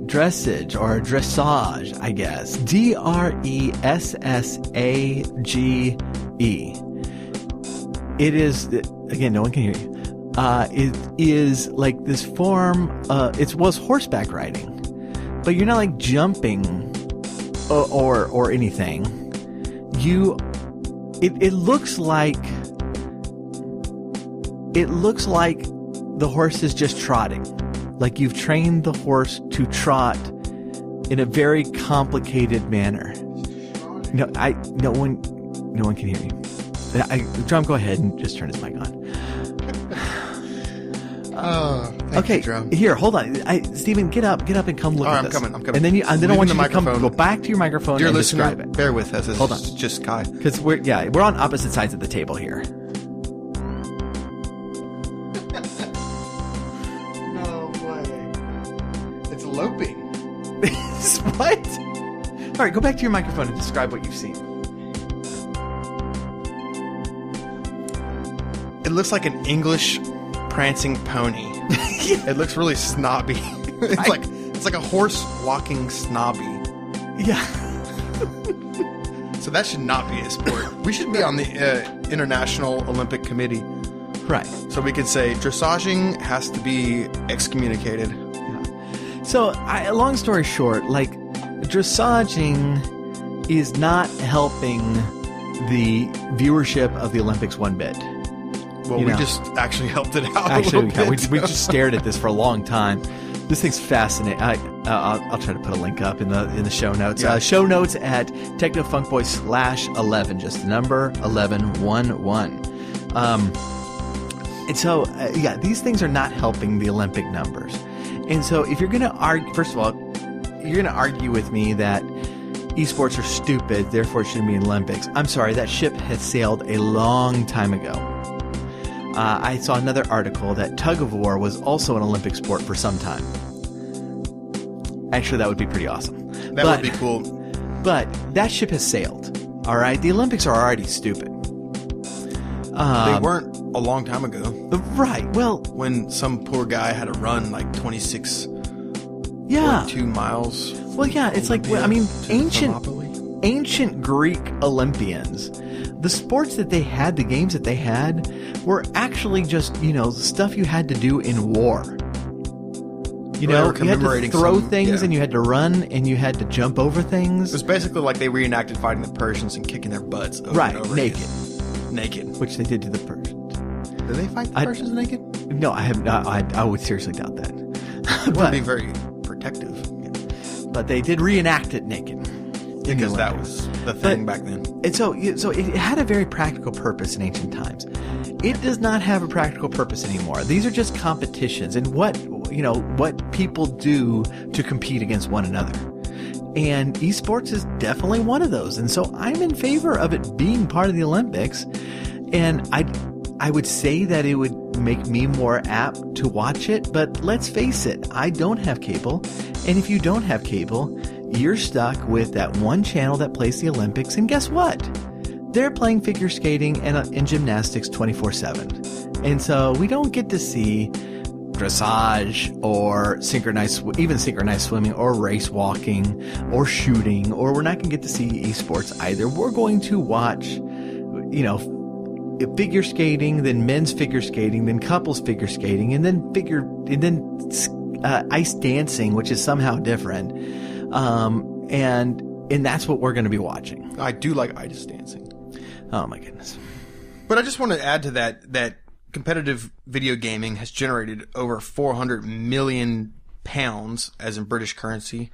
Dressage or dressage, I guess. Dressage. It is, again, no one can hear you. It is like this form, it was horseback riding. But you're not like jumping or anything. It looks like the horse is just trotting. Like you've trained the horse to trot in a very complicated manner. No one can hear you. Drum, go ahead and just turn his mic on. Okay, you, Drum. Here, hold on. Steven, get up and come look at this. I'm coming. And then I want you to go back to your microphone. Dear and listener, describe it. bear with us. Hold on. It's just Kai. Because we're on opposite sides of the table here. No way. It's loping. What? All right, go back to your microphone and describe what you've seen. It looks like an English prancing pony. It looks really snobby. It's like a horse walking snobby. Yeah. So that should not be a sport. We should be on the International Olympic Committee. Right. So we could say dressaging has to be excommunicated. Yeah. So, long story short, dressaging is not helping the viewership of the Olympics one bit. Well, we just actually helped it out. Actually, we just stared at this for a long time. This thing's fascinating. I'll try to put a link up in the show notes. Yeah. Show notes at TechnoFunkBoy/11, just the number 1111. And so, these things are not helping the Olympic numbers. And so, if you're going to argue, first of all, you're going to argue with me that eSports are stupid, therefore it shouldn't be in Olympics. I'm sorry, that ship has sailed a long time ago. I saw another article that tug of war was also an Olympic sport for some time. Actually, that would be pretty awesome. That would be cool. But that ship has sailed. All right, the Olympics are already stupid. They weren't a long time ago. Right. Well, when some poor guy had to run like 26, yeah, 42 miles. Well, yeah, it's like, I mean, ancient Greek Olympians, the sports that they had, the games that they had, were actually just, stuff you had to do in war. You had to throw things, and you had to run, and you had to jump over things. It was basically like they reenacted fighting the Persians and kicking their butts over and over naked. Again. Naked. Which they did to the Persians. Did they fight the Persians naked? No, I have not. I would seriously doubt that. It would be very protective. But they did reenact it naked. Because that was the thing back then. And so it had a very practical purpose in ancient times. It does not have a practical purpose anymore. These are just competitions and what people do to compete against one another. And esports is definitely one of those. And so I'm in favor of it being part of the Olympics. And I would say that it would make me more apt to watch it. But let's face it, I don't have cable. And if you don't have cable, you're stuck with that one channel that plays the Olympics. And guess what? They're playing figure skating and gymnastics 24/7. And so we don't get to see dressage or synchronized swimming or race walking or shooting, or we're not going to get to see esports either. We're going to watch, figure skating, then men's figure skating, then couples figure skating, and then ice dancing, which is somehow different. And that's what we're going to be watching. I do like ice dancing. Oh my goodness. But I just want to add to that competitive video gaming has generated over 400 million pounds, as in British currency,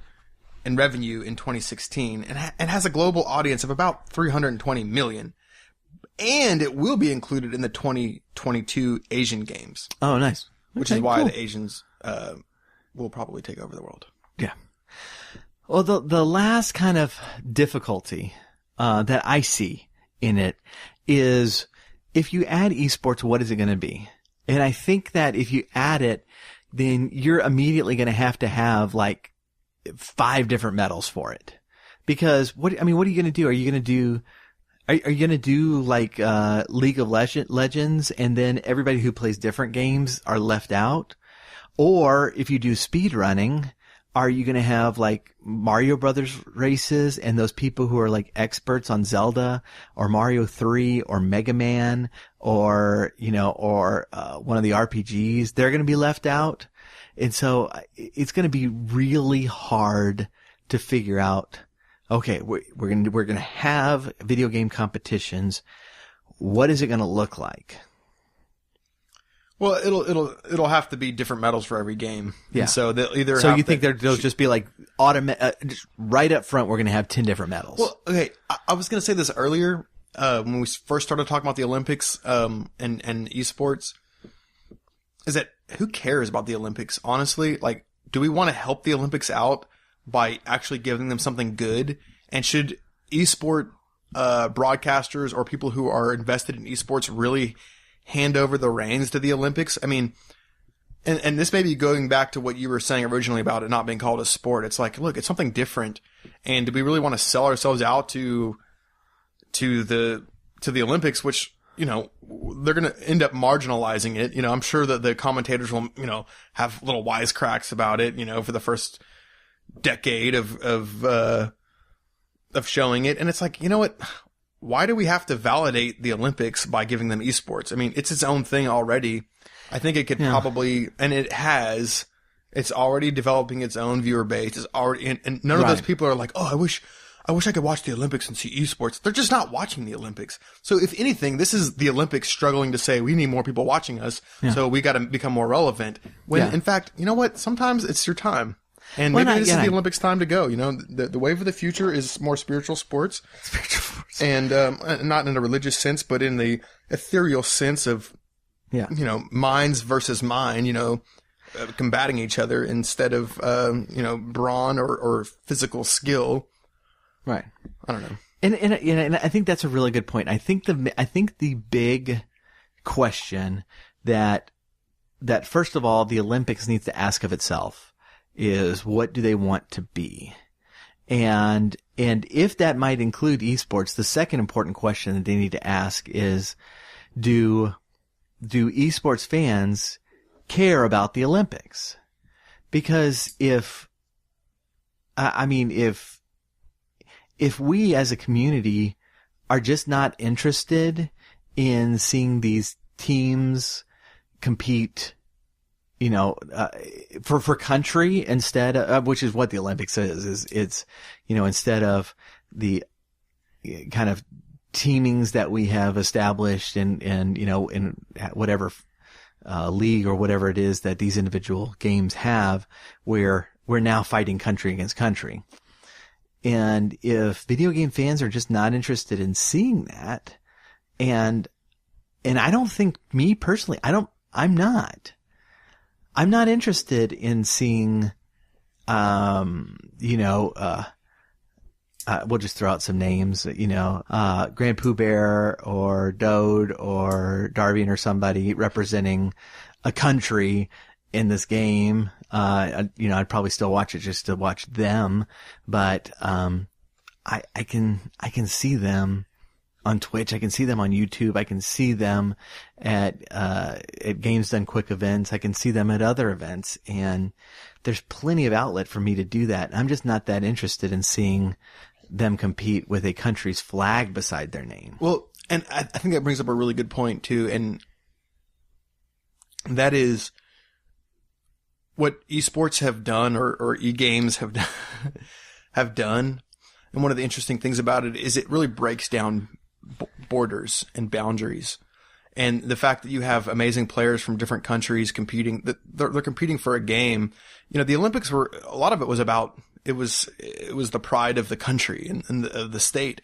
in revenue in 2016, and has a global audience of about 320 million. And it will be included in the 2022 Asian Games. Oh, nice. Which is why the Asians will probably take over the world. Yeah. Well, the last kind of difficulty that I see in it is, if you add esports, what is it going to be? And I think that if you add it, then you're immediately going to have like 5 different medals for it. Because what are you going to do? Are you going to do like League of Legends, and then everybody who plays different games are left out? Or if you do speed running, are you going to have like Mario Brothers races, and those people who are like experts on Zelda or Mario 3 or Mega Man or one of the RPGs, they're going to be left out? And so it's going to be really hard to figure out, okay, we're going to have video game competitions. What is it going to look like? Well, it'll have to be different medals for every game. Yeah. And so they'll either. So you think they'll just be like just right up front? We're going to have 10 different medals. Well, okay. I was going to say this earlier when we first started talking about the Olympics and esports. Is that who cares about the Olympics? Honestly, like, do we want to help the Olympics out by actually giving them something good? And should esport broadcasters or people who are invested in esports really hand over the reins to the Olympics? I mean, and this may be going back to what you were saying originally about it not being called a sport. It's like, look, it's something different. And do we really want to sell ourselves out to the Olympics, which, they're going to end up marginalizing it. I'm sure that the commentators will, have little wisecracks about it, for the first decade of showing it. And it's like, you know what? Why do we have to validate the Olympics by giving them esports? I mean, it's its own thing already. I think it could probably, and it's already developing its own viewer base. It's already, and none of those people are like, oh, I wish I could watch the Olympics and see esports. They're just not watching the Olympics. So if anything, this is the Olympics struggling to say, we need more people watching us. Yeah. So we got to become more relevant. When in fact, you know what? Sometimes it's your time. And maybe this is the Olympics' time to go. The wave of the future is more spiritual sports. And not in a religious sense, but in the ethereal sense of, minds versus mind, combating each other instead of, brawn or physical skill. Right. I don't know. And I think that's a really good point. I think the big question that first of all, the Olympics needs to ask of itself is, what do they want to be? And if that might include esports, the second important question that they need to ask is, do esports fans care about the Olympics? Because if we as a community are just not interested in seeing these teams compete, for country instead of, which is what the Olympics is it's, instead of the kind of teamings that we have established in whatever league or whatever it is that these individual games have, where we're now fighting country against country. And if video game fans are just not interested in seeing that, and I don't think, me personally, I'm not interested in seeing, we'll just throw out some names, Grand Pooh Bear or Dode or Darwin or somebody representing a country in this game. I'd probably still watch it just to watch them, but, I can see them on Twitch. I can see them on YouTube. I can see them at Games Done Quick events. I can see them at other events, and there's plenty of outlet for me to do that. I'm just not that interested in seeing them compete with a country's flag beside their name. Well, and I think that brings up a really good point too, and that is what esports have done, or e-games have done. And one of the interesting things about it is it really breaks down borders and boundaries. And the fact that you have amazing players from different countries competing, that they're competing for a game. The Olympics were, a lot of it was about, it was the pride of the country and the state.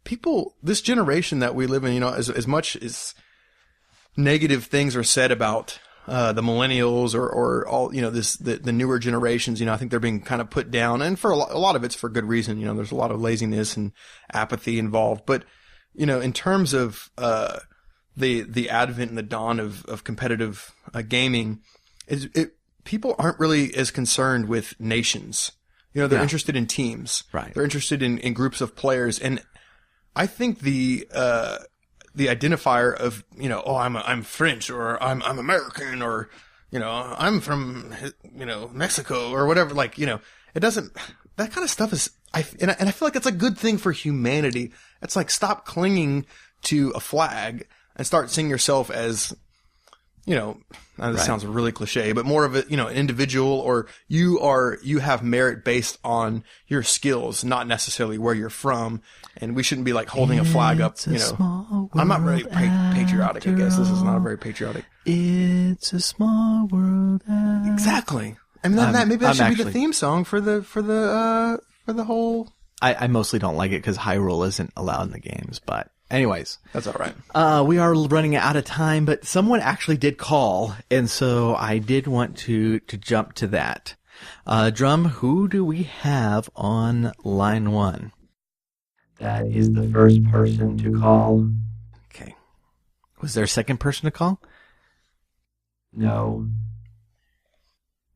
People, this generation that we live in, as much as negative things are said about the millennials or all, the newer generations, I think they're being kind of put down, and for a lot of it's for good reason. There's a lot of laziness and apathy involved, but, in terms of, the advent and the dawn of competitive gaming, people aren't really as concerned with nations. They're interested in teams. Right. They're interested in groups of players. And I think the identifier of, I'm French, or I'm American, or, I'm from, Mexico or whatever, it doesn't, that kind of stuff is, and I feel like it's a good thing for humanity. It's like, stop clinging to a flag and start seeing yourself as, this sounds really cliche, but more of a, an individual, or you have merit based on your skills, not necessarily where you're from. And we shouldn't be like holding a flag up, I'm not very patriotic, I guess. This is not very patriotic. It's a small world. Exactly. I mean, maybe that should be the theme song for the whole. I mostly don't like it because Hyrule isn't allowed in the games, but anyways. That's all right. We are running out of time, but someone actually did call, and so I did want to jump to that. Drum, who do we have on line 1? That is the first person to call. Okay. Was there a second person to call? No.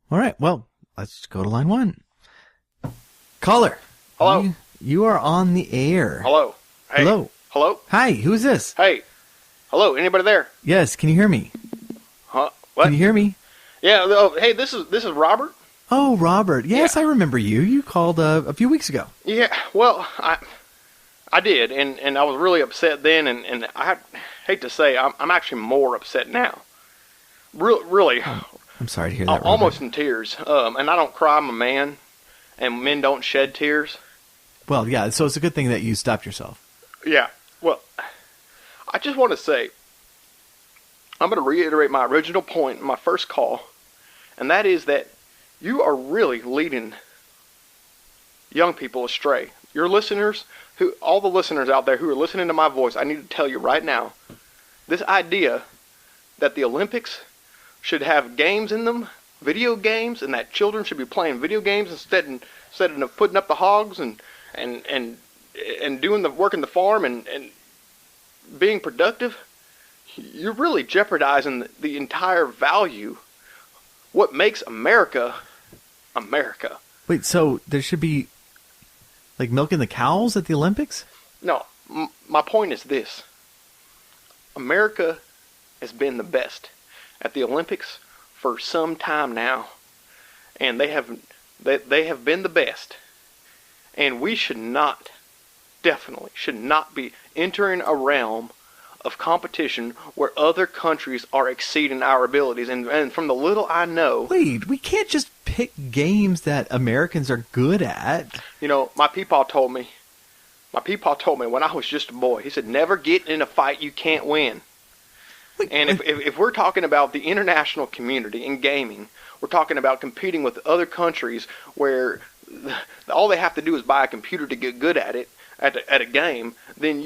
All right, well, let's go to line 1. Caller. Hello. You are on the air. Hello. Hey. Hello. Hello. Hi, who is this? Hey. Hello. Anybody there? Yes, can you hear me? Huh? What? Can you hear me? Yeah. Oh, hey, this is Robert. Oh, Robert. Yes, Yeah. I remember you. You called a few weeks ago. Yeah. Well, I did, and I was really upset then, and I hate to say I'm actually more upset now. Really. I'm sorry to hear that, Robert. Almost in tears. And I don't cry. I'm a man, and men don't shed tears. Well, yeah. So it's a good thing that you stopped yourself. Yeah. Well, I just want to say, I'm going to reiterate my original point in my first call, and that is that you are really leading young people astray. Your listeners, all the listeners out there who are listening to my voice, I need to tell you right now, this idea that the Olympics should have games in them, video games, and that children should be playing video games instead of putting up the hogs and doing the work in the farm and being productive, you're really jeopardizing the entire value, what makes America, America. Wait, so there should be Like milking the cows at the Olympics? No, my point is this. America has been the best at the Olympics for some time now, and they have been the best. And we definitely should not be entering a realm of competition where other countries are exceeding our abilities. And from the little I know... Wait, we can't just pick games that Americans are good at. You know, my peepaw told me when I was just a boy, he said, never get in a fight you can't win. And if we're talking about the international community in gaming, we're talking about competing with other countries where all they have to do is buy a computer to get good at it, at a game, then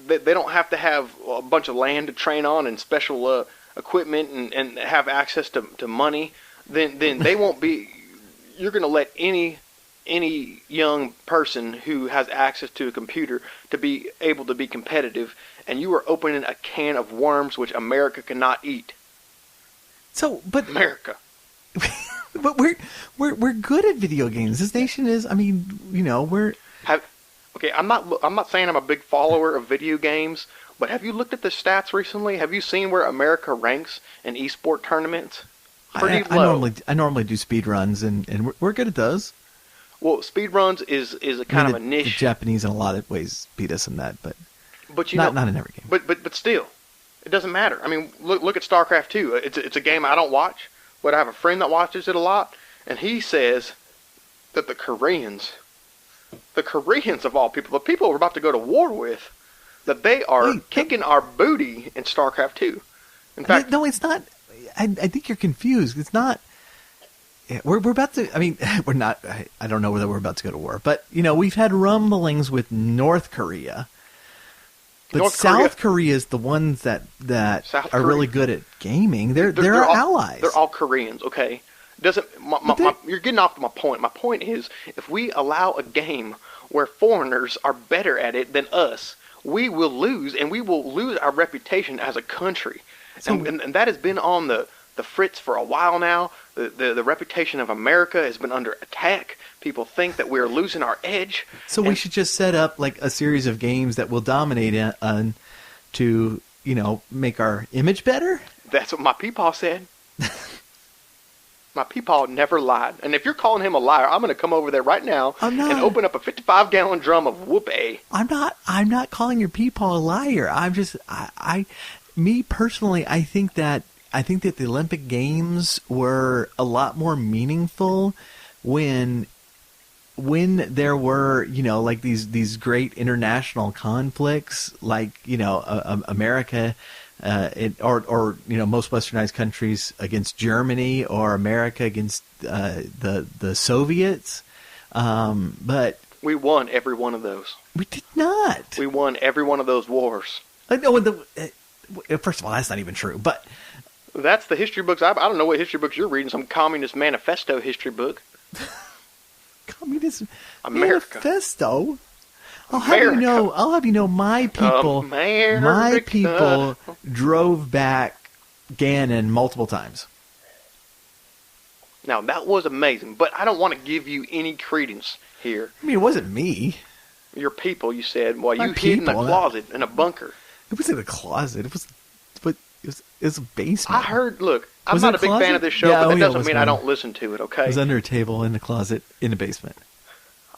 they don't have to have a bunch of land to train on and special equipment and have access to money. Then they won't be. You're going to let any young person who has access to a computer to be able to be competitive, and you are opening a can of worms which America cannot eat. So, but America. But we're good at video games. This nation is. I mean, you know, Okay, I'm not saying I'm a big follower of video games, but have you looked at the stats recently? Have you seen where America ranks in eSport tournaments? Pretty low. I normally do speed runs, and we're good at those. Well, speed runs is a kind of a niche. The Japanese in a lot of ways beat us in that, but you not know, in every game. But still, it doesn't matter. I mean, look at StarCraft 2. It's a game I don't watch, but I have a friend that watches it a lot, and he says that the Koreans of all people, the people we're about to go to war with, that they are kicking our booty in StarCraft 2. In fact, no, it's not. I think you're confused. It's not. We're about to. I mean, we're not. I don't know whether we're about to go to war, but you know, we've had rumblings with North Korea. But South Korea is the ones that are really good at gaming. They're our allies. They're all Koreans, okay? You're getting off my point. My point is, if we allow a game where foreigners are better at it than us, we will lose, and we will lose our reputation as a country. And that has been on the fritz for a while now. The reputation of America has been under attack. People think that we're losing our edge. So we should just set up like a series of games that will dominate to, you know, make our image better? That's what my peepaw said. My peepaw never lied. And if you're calling him a liar, I'm going to come over there right now and open up a 55-gallon drum of whoop-a. I'm not calling your peepaw a liar. I'm just me personally, I think that the Olympic Games were a lot more meaningful when there were, you know, like these great international conflicts, like, you know, America or you know, most westernized countries against Germany, or America against the Soviets. But we won every one of those. We did not. We won every one of those wars. First of all, that's not even true. But that's the history books. I don't know what history books you're reading. Some Communist Manifesto history book. Communist America. Manifesto. I'll have you know, my people drove back Ganon multiple times. Now that was amazing, but I don't want to give you any credence here. I mean, it wasn't me. Your people, you said. Well, you hid in a closet, in a bunker. It wasn't a closet. It was a basement. I heard. Look, I'm not a big fan of this show, but that doesn't mean I don't listen to it. Okay. It was under a table in a closet in a basement.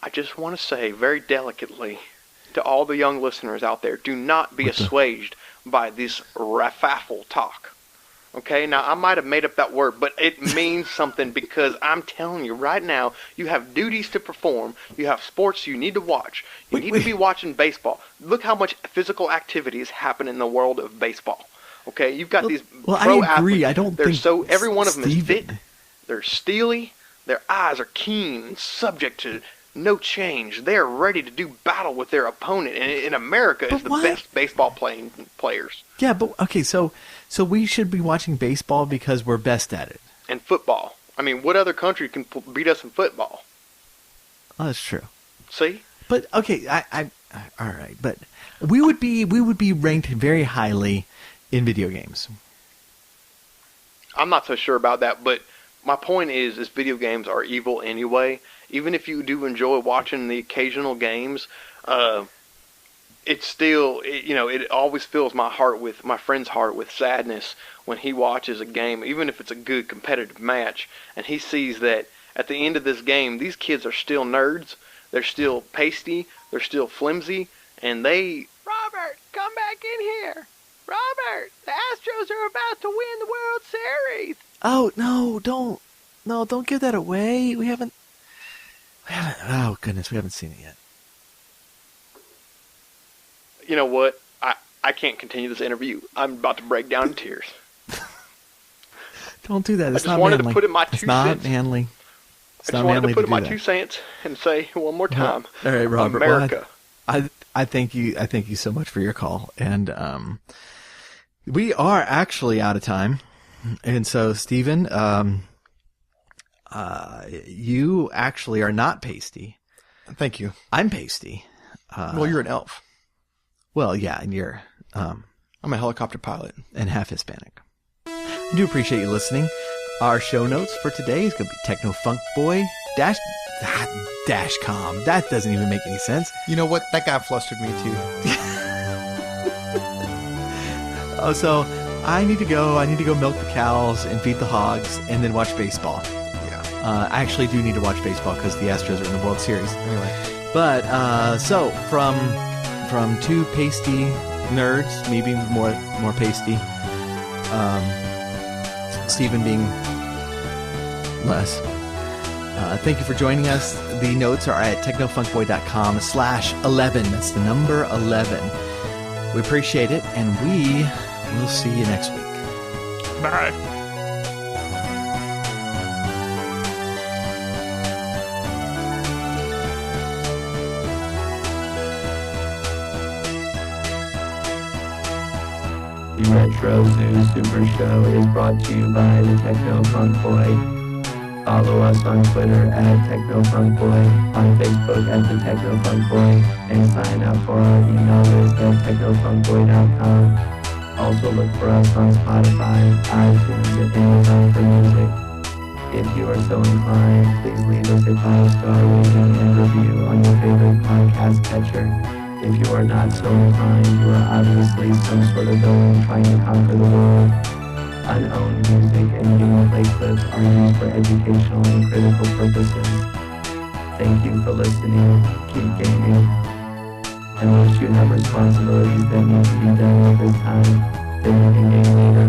I just want to say very delicately to all the young listeners out there, do not be assuaged by this raffle talk. Okay, now I might have made up that word, but it means something, because I'm telling you right now, you have duties to perform. You have sports you need to watch. You need to be watching baseball. Look how much physical activities happen in the world of baseball. Okay, you've got these pro I agree. athletes. I don't think every one of them is fit. They're steely. Their eyes are keen and subject to no change. They're ready to do battle with their opponent. And in America, is the best baseball players. Yeah, but okay, so we should be watching baseball because we're best at it. And football. I mean, what other country can beat us in football? Oh, that's true. See? But okay, I all right, but we would be ranked very highly in video games. I'm not so sure about that, but my point is video games are evil anyway, even if you do enjoy watching the occasional games, it's still, it always fills my friend's heart with sadness when he watches a game, even if it's a good competitive match, and he sees that at the end of this game, these kids are still nerds, they're still pasty, they're still flimsy, and Robert, come back in here. Robert, the Astros are about to win the World Series. Oh, don't give that away. We haven't, oh goodness, we haven't seen it yet. You know what? I can't continue this interview. I'm about to break down in tears. Don't do that. It's I just wanted to put in my 2 cents. It's not manly. I just wanted to put in my 2 cents and say one more time. All right, Robert. America. Well, I thank you. I thank you so much for your call. And we are actually out of time. And so, Stephen, you actually are not pasty. Thank you. I'm pasty. Well, you're an elf. Well, yeah, and you're I'm a helicopter pilot. And half Hispanic. I do appreciate you listening. Our show notes for today is going to be technofunkboy -com. That doesn't even make any sense. You know what? That guy flustered me too. Oh, so I need to go milk the cows and feed the hogs and then watch baseball. Yeah. I actually do need to watch baseball because the Astros are in the World Series. Anyway. But so from 2 pasty nerds, maybe more pasty. Stephen being less. Thank you for joining us. The notes are at technofunkboy.com/11. That's the number 11. We appreciate it, and we will see you next week. Bye. The Retro Zoo Super Show is brought to you by the Techno Funk Boy. Follow us on Twitter at Techno Funk Boy, on Facebook at the Techno Funk Boy, and sign up for our email list at technofunkboy.com. Also look for us on Spotify, iTunes, and Amazon for music. If you are so inclined, please leave us a 5-star rating and review on your favorite podcast catcher. If you are not so inclined, you are obviously some sort of villain trying to conquer the world. Unowned music and gameplay clips are used for educational and critical purposes. Thank you for listening, keep gaming, and once you have responsibilities that need to be done over time, then you can game later.